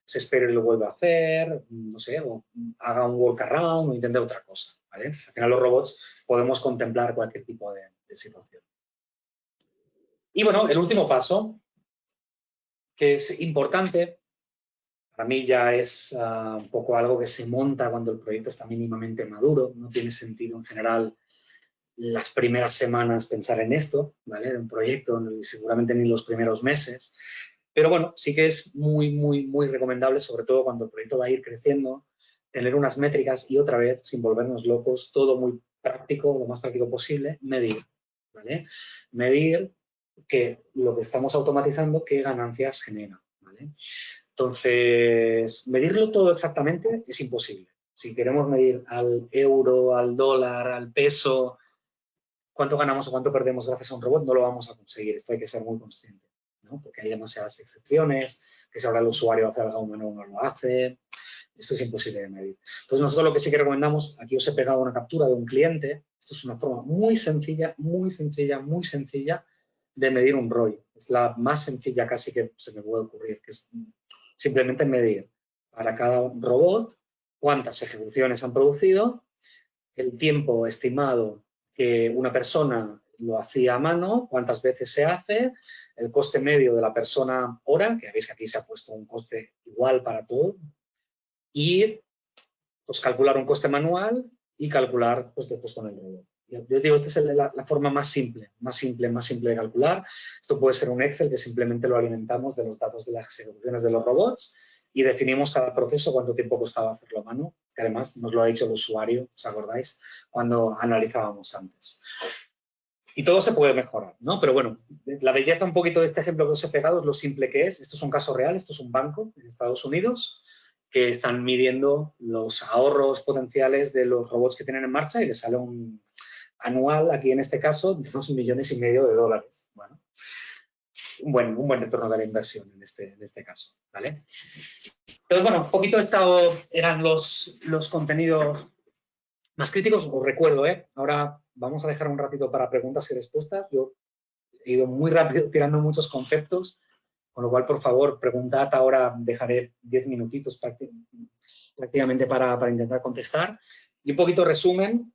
se espere y lo vuelva a hacer, no sé, o haga un workaround o intente otra cosa, ¿vale? Al final los robots podemos contemplar cualquier tipo de situación. Y bueno, el último paso, que es importante, para mí ya es un poco algo que se monta cuando el proyecto está mínimamente maduro, no tiene sentido en general las primeras semanas pensar en esto, ¿vale? De un proyecto, seguramente ni los primeros meses. Pero bueno, sí que es muy, muy, muy recomendable, sobre todo cuando el proyecto va a ir creciendo, tener unas métricas y otra vez, sin volvernos locos, todo muy práctico, lo más práctico posible, medir, ¿vale? Medir que lo que estamos automatizando, qué ganancias genera, ¿vale? Entonces, medirlo todo exactamente es imposible. Si queremos medir al euro, al dólar, al peso, cuánto ganamos o cuánto perdemos gracias a un robot, no lo vamos a conseguir. Esto hay que ser muy consciente, ¿no? Porque hay demasiadas excepciones, que si ahora el usuario hace algo humano no lo hace. Esto es imposible de medir. Entonces, nosotros lo que sí que recomendamos, aquí os he pegado una captura de un cliente. Esto es una forma muy sencilla, muy sencilla, muy sencilla de medir un ROI. Es la más sencilla casi que se me puede ocurrir, que es simplemente medir para cada robot cuántas ejecuciones han producido, el tiempo estimado que una persona lo hacía a mano, cuántas veces se hace, el coste medio de la persona hora, que veis que aquí se ha puesto un coste igual para todo, y pues calcular un coste manual y calcular pues, después con el robot. Yo os digo, esta es la forma más simple de calcular. Esto puede ser un Excel que simplemente lo alimentamos de los datos de las ejecuciones de los robots y definimos cada proceso, cuánto tiempo costaba hacerlo a mano, que además nos lo ha dicho el usuario, ¿os acordáis? Cuando analizábamos antes. Y todo se puede mejorar, ¿no? Pero bueno, la belleza un poquito de este ejemplo que os he pegado es lo simple que es. Esto es un caso real, esto es un banco en Estados Unidos que están midiendo los ahorros potenciales de los robots que tienen en marcha y les sale un anual, aquí en este caso, de $2,5 millones de dólares. Bueno, un buen retorno de la inversión en este caso, ¿vale? Entonces, bueno, un poquito estos eran los contenidos más críticos. Os recuerdo, ahora vamos a dejar un ratito para preguntas y respuestas. Yo he ido muy rápido tirando muchos conceptos, con lo cual, por favor, preguntad ahora, dejaré 10 minutitos prácticamente para intentar contestar. Y un poquito resumen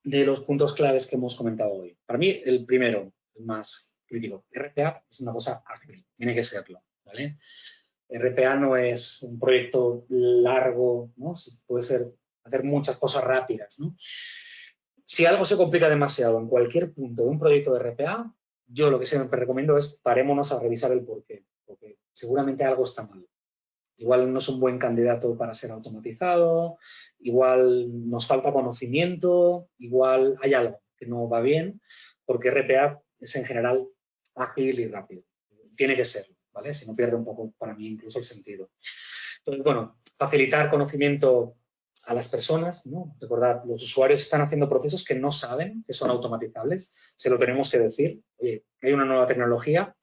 de los puntos claves que hemos comentado hoy. Para mí, el primero, el más crítico, RPA es una cosa ágil, tiene que serlo, ¿vale? RPA no es un proyecto largo, ¿no? Puede ser hacer muchas cosas rápidas, ¿no? Si algo se complica demasiado en cualquier punto de un proyecto de RPA, yo lo que siempre recomiendo es parémonos a revisar el porqué, porque seguramente algo está mal. Igual no es un buen candidato para ser automatizado, igual nos falta conocimiento, igual hay algo que no va bien, porque RPA es en general ágil y rápido. Tiene que serlo, ¿vale? Si no pierde un poco, para mí, incluso el sentido. Entonces, bueno, facilitar conocimiento a las personas, ¿no? Recordad, los usuarios están haciendo procesos que no saben que son automatizables, se lo tenemos que decir. Oye, hay una nueva tecnología,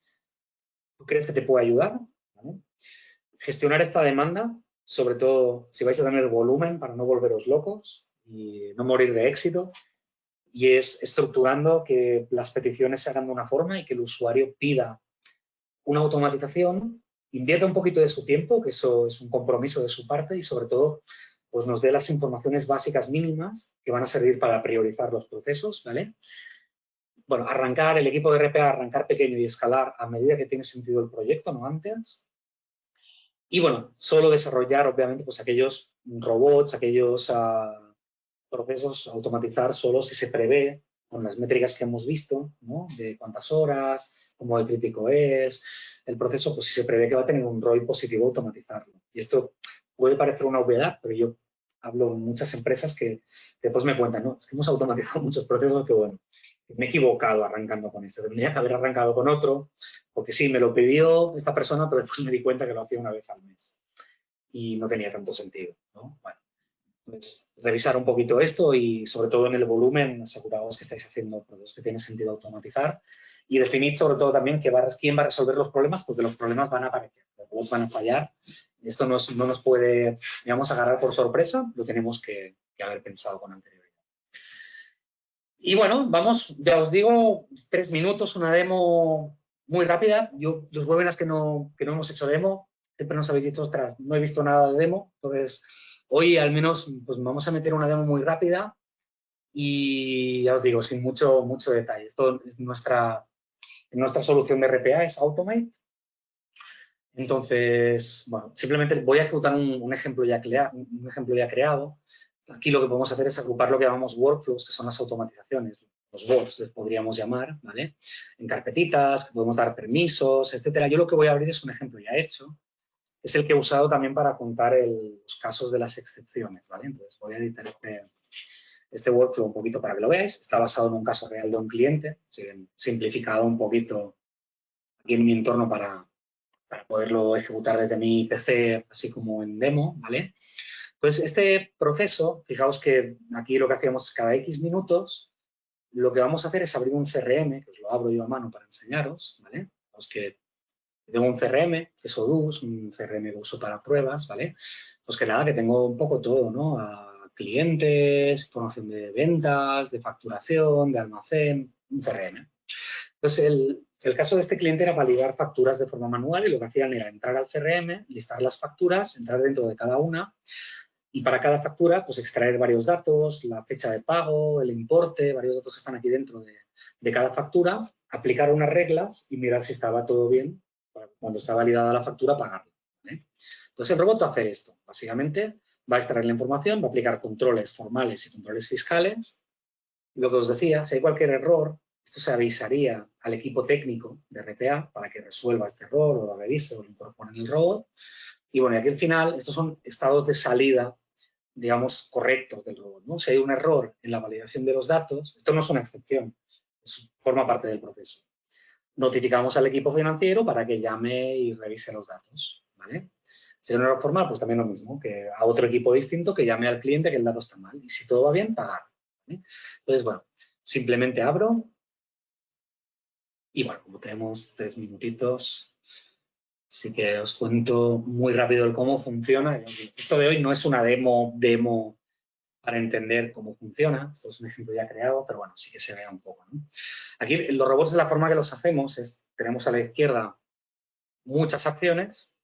¿tú crees que te puede ayudar? ¿Vale? Gestionar esta demanda, sobre todo si vais a tener volumen para no volveros locos y no morir de éxito, y es estructurando que las peticiones se hagan de una forma y que el usuario pida una automatización, invierta un poquito de su tiempo, que eso es un compromiso de su parte, y sobre todo pues nos dé las informaciones básicas mínimas que van a servir para priorizar los procesos, ¿vale? Bueno, el equipo de RPA, arrancar pequeño y escalar a medida que tiene sentido el proyecto, no antes. Y bueno, solo desarrollar, obviamente, pues aquellos robots, aquellos procesos, automatizar solo si se prevé con las métricas que hemos visto, ¿no? De cuántas horas, cómo de crítico es, el proceso, pues si se prevé que va a tener un ROI positivo automatizarlo. Y esto puede parecer una obviedad, pero yo hablo con muchas empresas que después me cuentan, no, es que hemos automatizado muchos procesos que, bueno, me he equivocado arrancando con esto, tendría que haber arrancado con otro, porque sí, me lo pidió esta persona, pero después me di cuenta que lo hacía una vez al mes y no tenía tanto sentido, ¿no? Bueno, pues revisar un poquito esto y sobre todo en el volumen, aseguraos que estáis haciendo procesos que tienen sentido automatizar y definid sobre todo también quién va a resolver los problemas, porque los problemas van a aparecer, los robots van a fallar. Esto no nos puede, digamos, agarrar por sorpresa, lo tenemos que haber pensado con anterioridad. Y bueno, vamos, ya os digo, 3 minutos, una demo muy rápida. Los webinars que no hemos hecho demo, siempre nos habéis dicho, ostras, no he visto nada de demo, entonces hoy al menos pues vamos a meter una demo muy rápida y ya os digo, sin mucho detalle. Esto es nuestra solución de RPA, es Automate. Entonces, bueno, simplemente voy a ejecutar un ejemplo ya creado. Aquí lo que podemos hacer es agrupar lo que llamamos workflows, que son las automatizaciones, los bots les podríamos llamar, ¿vale? En carpetitas, que podemos dar permisos, etcétera. Yo lo que voy a abrir es un ejemplo ya hecho. Es el que he usado también para contar los casos de las excepciones, ¿vale? Entonces voy a editar este workflow un poquito para que lo veáis. Está basado en un caso real de un cliente, simplificado un poquito aquí en mi entorno para poderlo ejecutar desde mi PC, así como en demo, ¿vale? Pues este proceso, fijaos que aquí lo que hacemos cada X minutos, lo que vamos a hacer es abrir un CRM, que os lo abro yo a mano para enseñaros, ¿vale? Los que tengo un CRM, que es Odoo, un CRM que uso para pruebas, ¿vale? Pues que nada, que tengo un poco todo, ¿no? A clientes, información de ventas, de facturación, de almacén, un CRM. Entonces, el caso de este cliente era validar facturas de forma manual y lo que hacían era entrar al CRM, listar las facturas, entrar dentro de cada una y para cada factura, pues extraer varios datos, la fecha de pago, el importe, varios datos que están aquí dentro de cada factura, aplicar unas reglas y mirar si estaba todo bien, cuando está validada la factura, pagarla, ¿vale? Entonces, el robot va a hacer esto. Básicamente, va a extraer la información, va a aplicar controles formales y controles fiscales. Lo que os decía, si hay cualquier error, esto se avisaría al equipo técnico de RPA para que resuelva este error o lo revise o lo incorpore en el robot. Y bueno, y aquí al final, estos son estados de salida, digamos, correctos del robot, ¿no? Si hay un error en la validación de los datos, esto no es una excepción, forma parte del proceso. Notificamos al equipo financiero para que llame y revise los datos, ¿vale? Si hay un error formal, pues también lo mismo, que a otro equipo distinto que llame al cliente que el dato está mal. Y si todo va bien, pagar, ¿vale? Entonces, bueno, simplemente abro y, bueno, como tenemos 3 minutitos, así que os cuento muy rápido el cómo funciona. Esto de hoy no es una demo para entender cómo funciona. Esto es un ejemplo ya creado, pero bueno, sí que se vea un poco, ¿no? Aquí los robots, de la forma que los hacemos es, tenemos a la izquierda muchas acciones.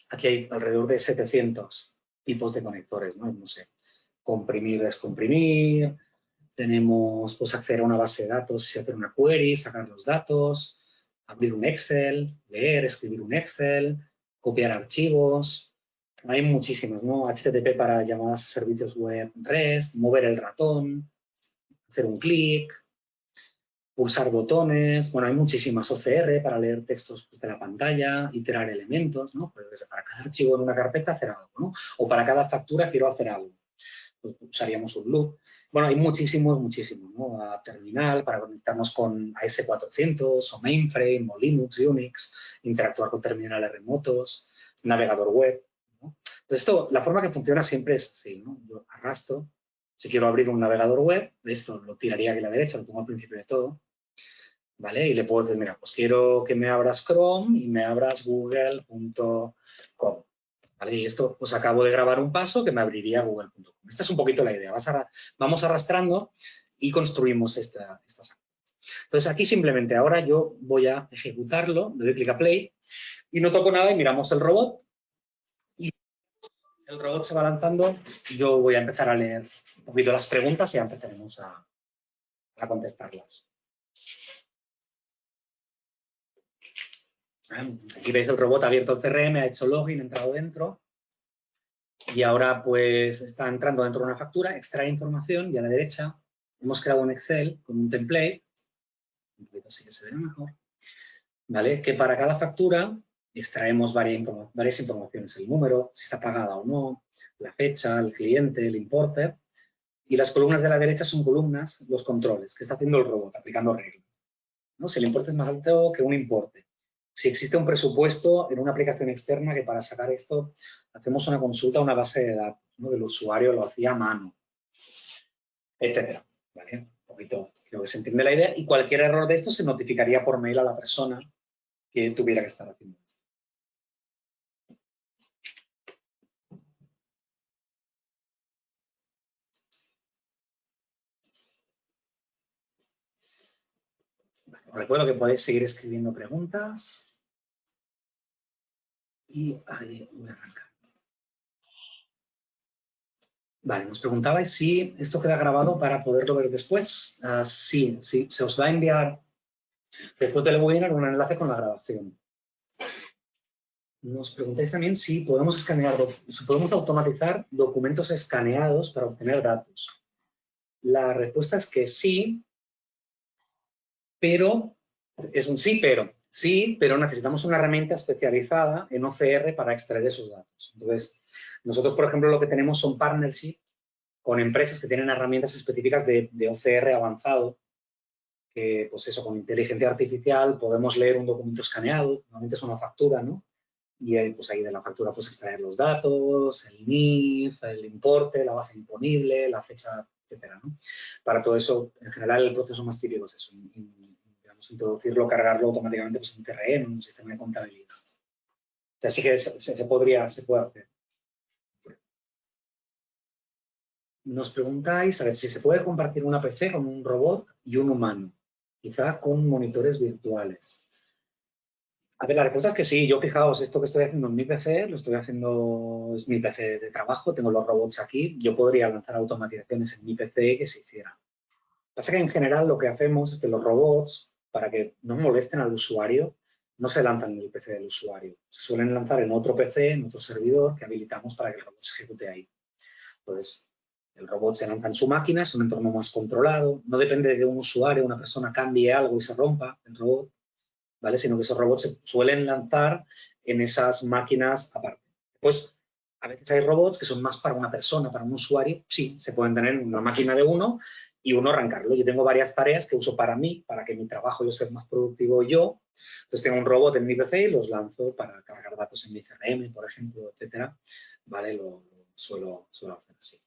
Aquí hay alrededor de 700 tipos de conectores, ¿no? No sé, comprimir, descomprimir. Tenemos, pues, acceder a una base de datos y hacer una query, sacar los datos, abrir un Excel, leer, escribir un Excel, copiar archivos. Hay muchísimas, ¿no? HTTP para llamadas a servicios web REST, mover el ratón, hacer un clic, pulsar botones. Bueno, hay muchísimas. OCR para leer textos, pues, de la pantalla, iterar elementos, ¿no? Pues para cada archivo en una carpeta hacer algo, ¿no? O para cada factura quiero hacer algo. Pues usaríamos un loop. Bueno, hay muchísimos, ¿no? A terminal para conectarnos con AS400 o mainframe o Linux, Unix, interactuar con terminales remotos, navegador web, ¿no? Entonces, esto, la forma que funciona siempre es así, ¿no? Yo arrastro. Si quiero abrir un navegador web, esto lo tiraría aquí a la derecha, lo pongo al principio de todo, ¿vale? Y le puedo decir, mira, pues quiero que me abras Chrome y me abras google.com. ¿Vale? Y esto, pues acabo de grabar un paso que me abriría google.com. Esta es un poquito la idea. Vamos arrastrando y construimos estas acciones. Entonces, aquí simplemente ahora yo voy a ejecutarlo, le doy clic a play y no toco nada y miramos el robot. Y el robot se va lanzando. Yo voy a empezar a leer un poquito las preguntas y ya empezaremos a contestarlas. Aquí veis el robot ha abierto el CRM, ha hecho login, ha entrado dentro. Y ahora, pues, está entrando dentro de una factura, extrae información y a la derecha hemos creado un Excel con un template, un poquito así que se ve mejor, ¿vale? Que para cada factura extraemos varias informaciones, el número, si está pagada o no, la fecha, el cliente, el importe. Y las columnas de la derecha son columnas, los controles, que está haciendo el robot, aplicando reglas, ¿no? Si el importe es más alto que un importe. Si existe un presupuesto en una aplicación externa que para sacar esto hacemos una consulta a una base de datos, ¿no? El usuario lo hacía a mano, etcétera, ¿vale? Un poquito, creo que se entiende la idea. Y cualquier error de esto se notificaría por mail a la persona que tuviera que estar haciendo esto. Bueno, os recuerdo que podéis seguir escribiendo preguntas. Y ahí voy a arrancar. Vale, nos preguntabais si esto queda grabado para poderlo ver después. Sí, se os va a enviar después del webinar un enlace con la grabación. Nos preguntáis también si podemos si podemos automatizar documentos escaneados para obtener datos. La respuesta es que sí, pero es un sí, pero. Sí, pero necesitamos una herramienta especializada en OCR para extraer esos datos. Entonces, nosotros, por ejemplo, lo que tenemos son partnerships con empresas que tienen herramientas específicas de OCR avanzado, que, pues eso, con inteligencia artificial podemos leer un documento escaneado, normalmente es una factura, ¿no? Y ahí, pues ahí de la factura pues extraer los datos, el NIF, el importe, la base imponible, la fecha, etcétera, ¿no? Para todo eso, en general, el proceso más típico es eso, digamos, introducirlo, cargarlo automáticamente pues, en un CRM, en un sistema de contabilidad. O sea, sí que se puede hacer. Nos preguntáis, a ver, si se puede compartir una PC con un robot y un humano, quizá con monitores virtuales. A ver, la respuesta es que sí. Yo, fijaos, esto que estoy haciendo en mi PC, lo estoy haciendo, es mi PC de trabajo, tengo los robots aquí. Yo podría lanzar automatizaciones en mi PC que se hicieran. Pasa que en general lo que hacemos es que los robots, para que no molesten al usuario, no se lanzan en el PC del usuario. Se suelen lanzar en otro PC, en otro servidor que habilitamos para que el robot se ejecute ahí. Entonces, el robot se lanza en su máquina, es un entorno más controlado. No depende de que un usuario, una persona cambie algo y se rompa el robot, ¿vale? Sino que esos robots se suelen lanzar en esas máquinas aparte. Pues a veces hay robots que son más para una persona, para un usuario. Sí, se pueden tener en una máquina de uno y uno arrancarlo. Yo tengo varias tareas que uso para mí, para que mi trabajo yo sea más productivo yo. Entonces tengo un robot en mi PC y los lanzo para cargar datos en mi CRM, por ejemplo, etcétera. ¿Vale? Lo suelo hacer así.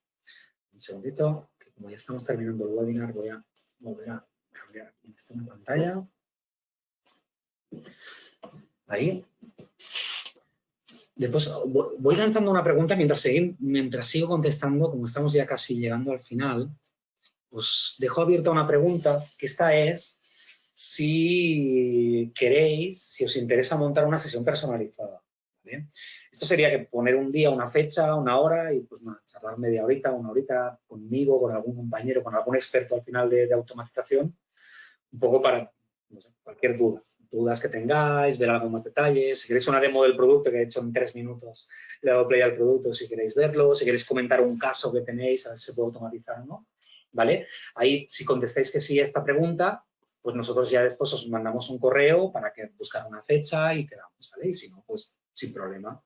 Un segundito, que como ya estamos terminando el webinar, voy a volver a cambiar esto en pantalla. Ahí. Después voy lanzando una pregunta mientras sigo contestando, como estamos ya casi llegando al final. Os dejo abierta una pregunta, que esta es si queréis, si os interesa montar una sesión personalizada. ¿Vale? Esto sería que poner un día, una fecha, una hora y pues nada, charlar media horita, una horita conmigo, con algún compañero, con algún experto al final de automatización, un poco para, no sé, cualquier dudas que tengáis, ver algo más detalles. Si queréis una demo del producto que he hecho en 3 minutos, le doy play al producto si queréis verlo, si queréis comentar un caso que tenéis, a ver si se puede automatizar o no. ¿Vale? Ahí, si contestáis que sí a esta pregunta, pues nosotros ya después os mandamos un correo para que buscar una fecha y quedamos, ¿vale? Y si no, pues sin problema.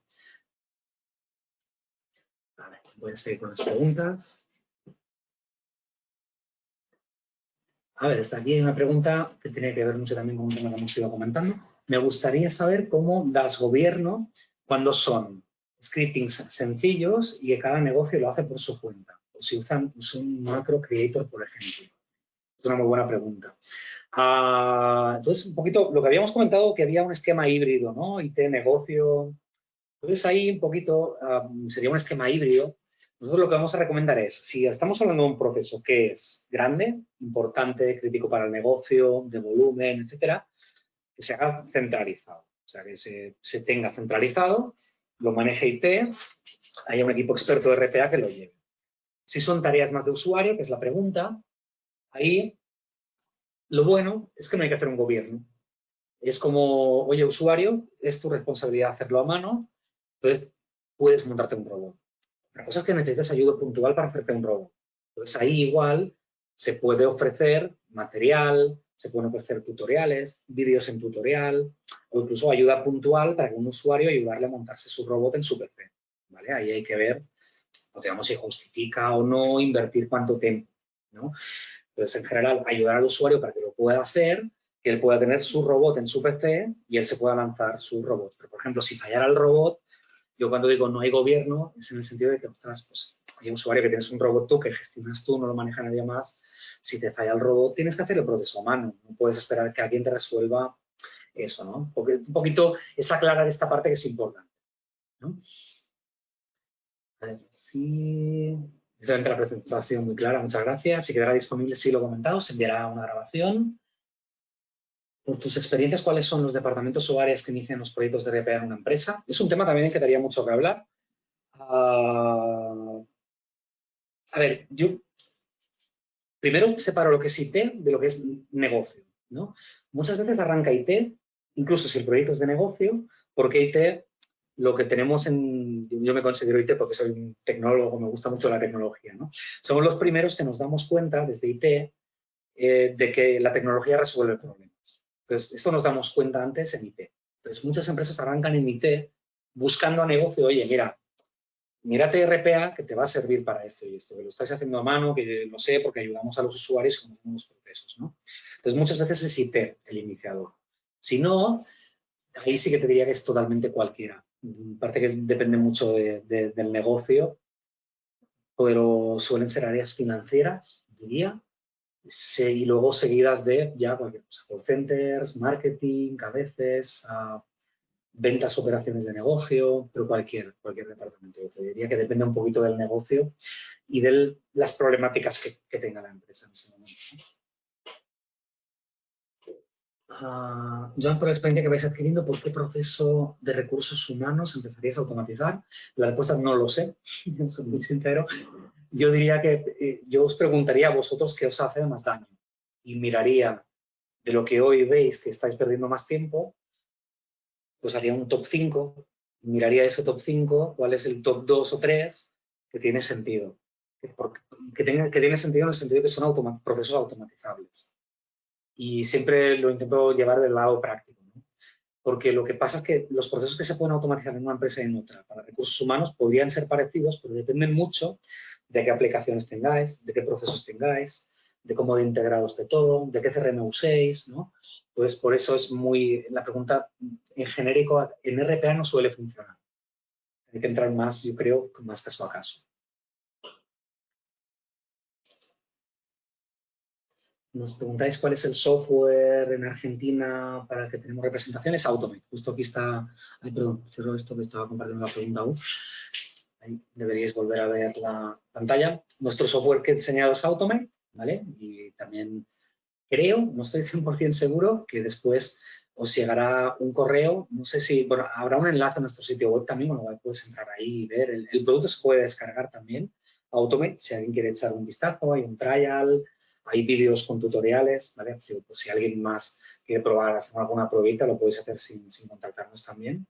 Vale, voy a seguir con las preguntas. A ver, aquí hay una pregunta que tiene que ver mucho también con un tema que hemos ido comentando. Me gustaría saber cómo das gobierno cuando son scriptings sencillos y que cada negocio lo hace por su cuenta. O si usan un macro creator, por ejemplo. Es una muy buena pregunta. Entonces, un poquito lo que habíamos comentado, que había un esquema híbrido, ¿no? IT, negocio. Entonces, ahí un poquito sería un esquema híbrido. Nosotros lo que vamos a recomendar es, si estamos hablando de un proceso que es grande, importante, crítico para el negocio, de volumen, etcétera, que se haga centralizado. O sea, que se tenga centralizado, lo maneje IT, haya un equipo experto de RPA que lo lleve. Si son tareas más de usuario, que es la pregunta, ahí lo bueno es que no hay que hacer un gobierno. Es como, oye, usuario, es tu responsabilidad hacerlo a mano, entonces puedes montarte un robot. La cosa es que necesitas ayuda puntual para hacerte un robot. Entonces ahí igual se puede ofrecer material, se pueden ofrecer tutoriales, vídeos en tutorial o incluso ayuda puntual para que un usuario ayudarle a montarse su robot en su PC. ¿Vale? Ahí hay que ver, digamos, si justifica o no invertir cuánto tiempo, ¿no? Entonces, en general, ayudar al usuario para que lo pueda hacer, que él pueda tener su robot en su PC y él se pueda lanzar su robot. Pero, por ejemplo, si fallara el robot, yo cuando digo no hay gobierno, es en el sentido de que, ostras, pues hay un usuario que tienes un robot tú, que gestionas tú, no lo maneja nadie más. Si te falla el robot, tienes que hacer el proceso a mano. No puedes esperar que alguien te resuelva eso, ¿no? Porque un poquito es aclarar esta parte que es importante, ¿no? A ver, sí. Excelente la presentación, muy clara, muchas gracias. Si quedará disponible, sí lo he comentado, se enviará una grabación. Por tus experiencias, ¿cuáles son los departamentos o áreas que inician los proyectos de RPA en una empresa? Es un tema también que daría mucho que hablar. A ver, yo primero separo lo que es IT de lo que es negocio, ¿no? Muchas veces arranca IT, incluso si el proyecto es de negocio, porque IT, lo que tenemos yo me considero IT porque soy un tecnólogo, me gusta mucho la tecnología, ¿no? Somos los primeros que nos damos cuenta desde IT de que la tecnología resuelve problemas. Entonces, esto nos damos cuenta antes en IT. Entonces, muchas empresas arrancan en IT buscando a negocio, oye, mira, mírate RPA que te va a servir para esto y esto, que lo estáis haciendo a mano, que lo sé porque ayudamos a los usuarios con los procesos, ¿no? Entonces, muchas veces es IT el iniciador. Si no, ahí sí que te diría que es totalmente cualquiera. Parece que depende mucho del negocio, pero suelen ser áreas financieras, diría, y luego seguidas de ya cualquier cosa, call centers, marketing, a veces, ventas, operaciones de negocio, pero cualquier departamento. Yo te diría que depende un poquito del negocio y de las problemáticas que tenga la empresa en ese momento. Joan, por la experiencia que vais adquiriendo, ¿por qué proceso de recursos humanos empezaríais a automatizar? La respuesta no lo sé, soy muy sincero. Yo diría que yo os preguntaría a vosotros qué os hace más daño y miraría de lo que hoy veis que estáis perdiendo más tiempo, pues haría un top 5, miraría ese top 5, cuál es el top 2 o 3 que tiene sentido. Que tiene sentido en el sentido de que son procesos automatizables. Y siempre lo intento llevar del lado práctico, ¿no? Porque lo que pasa es que los procesos que se pueden automatizar en una empresa y en otra para recursos humanos podrían ser parecidos, pero dependen mucho de qué aplicaciones tengáis, de qué procesos tengáis, de cómo de integrados de todo, de qué CRM uséis, ¿no? Entonces, por eso es la pregunta en genérico, en RPA no suele funcionar. Hay que entrar más, yo creo, más caso a caso. Nos preguntáis cuál es el software en Argentina para el que tenemos representaciones. Automate. Justo aquí está. Ay, perdón, cierro esto que estaba compartiendo la pregunta. Ahí deberíais volver a ver la pantalla. Nuestro software que he diseñado es Automate, ¿vale? Y también creo, no estoy 100% seguro, que después os llegará un correo. No sé si, bueno, habrá un enlace a nuestro sitio web también, con lo cual puedes entrar ahí y ver. El producto se puede descargar también, Automate, si alguien quiere echar un vistazo, hay un trial. Hay vídeos con tutoriales, ¿vale? Pues si alguien más quiere probar, hacer alguna pruebita, lo podéis hacer sin contactarnos también.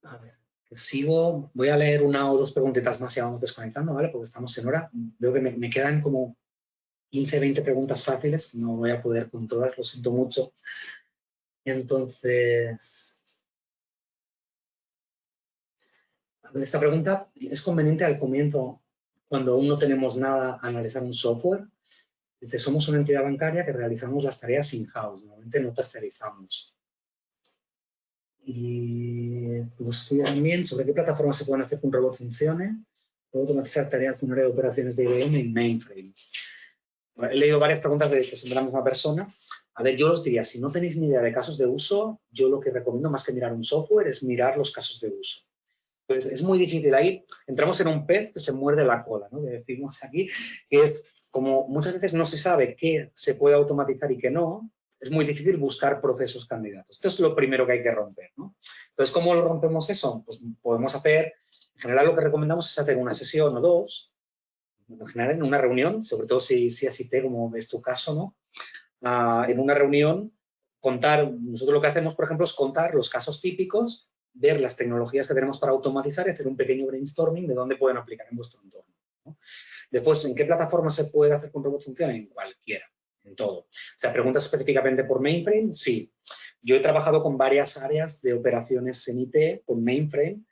A ver, que sigo. Voy a leer una o dos preguntitas más y vamos desconectando, ¿vale? Porque estamos en hora. Veo que me quedan como 15, 20 preguntas fáciles. No voy a poder con todas, lo siento mucho. Entonces, a ver, esta pregunta es conveniente al comienzo, cuando aún no tenemos nada, analizar un software. Dice, somos una entidad bancaria que realizamos las tareas in-house, normalmente no tercerizamos. Y pues también sobre qué plataforma se pueden hacer que un robot funcione. Puedo automatizar tareas de un área de operaciones de IBM en mainframe. He leído varias preguntas que son de la misma persona. A ver, yo os diría, si no tenéis ni idea de casos de uso, yo lo que recomiendo más que mirar un software es mirar los casos de uso. Entonces, es muy difícil. Ahí entramos en un pez que se muerde la cola, ¿no? Que decimos aquí, que es como muchas veces no se sabe qué se puede automatizar y qué no, es muy difícil buscar procesos candidatos. Esto es lo primero que hay que romper, ¿no? Entonces, ¿cómo lo rompemos eso? Pues podemos hacer, en general lo que recomendamos es hacer una sesión o dos, en general en una reunión, sobre todo si asiste, como es tu caso, ¿no? En una reunión, nosotros lo que hacemos, por ejemplo, es contar los casos típicos, ver las tecnologías que tenemos para automatizar y hacer un pequeño brainstorming de dónde pueden aplicar en vuestro entorno, ¿no? Después, ¿en qué plataforma se puede hacer que un robot funcione? En cualquiera, en todo. O sea, ¿preguntas específicamente por mainframe? Sí. Yo he trabajado con varias áreas de operaciones en IT con mainframe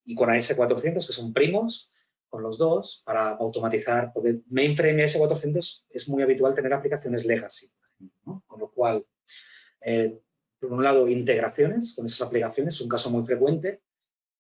y con AS400, que son primos, con los dos, para automatizar, porque mainframe y AS400 es muy habitual tener aplicaciones legacy, ¿no? Con lo cual, por un lado, integraciones con esas aplicaciones, es un caso muy frecuente,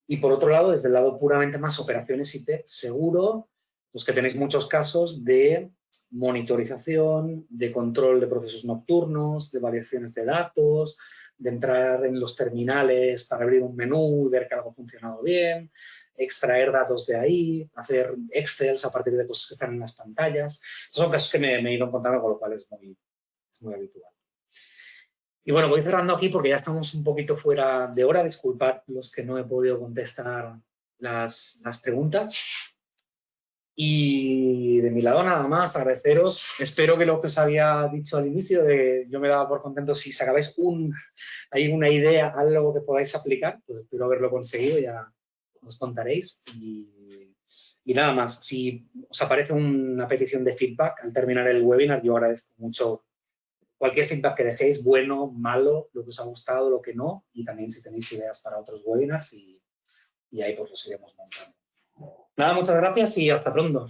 y por otro lado, desde el lado puramente más operaciones IT, seguro pues que tenéis muchos casos de monitorización, de control de procesos nocturnos, de variaciones de datos, de entrar en los terminales para abrir un menú y ver que algo ha funcionado bien, extraer datos de ahí, hacer Excels a partir de cosas que están en las pantallas. Estos son casos que me he ido encontrando, con lo cual es muy habitual. Y bueno, voy cerrando aquí porque ya estamos un poquito fuera de hora. Disculpad los que no he podido contestar las preguntas. Y de mi lado nada más, agradeceros. Espero que lo que os había dicho al inicio, yo me daba por contento si sacabais hay una idea, algo que podáis aplicar, pues espero haberlo conseguido, ya os contaréis. Y nada más, si os aparece una petición de feedback al terminar el webinar, yo agradezco mucho cualquier feedback que dejéis, bueno, malo, lo que os ha gustado, lo que no, y también si tenéis ideas para otros webinars y ahí pues los iremos montando. Nada, muchas gracias y hasta pronto.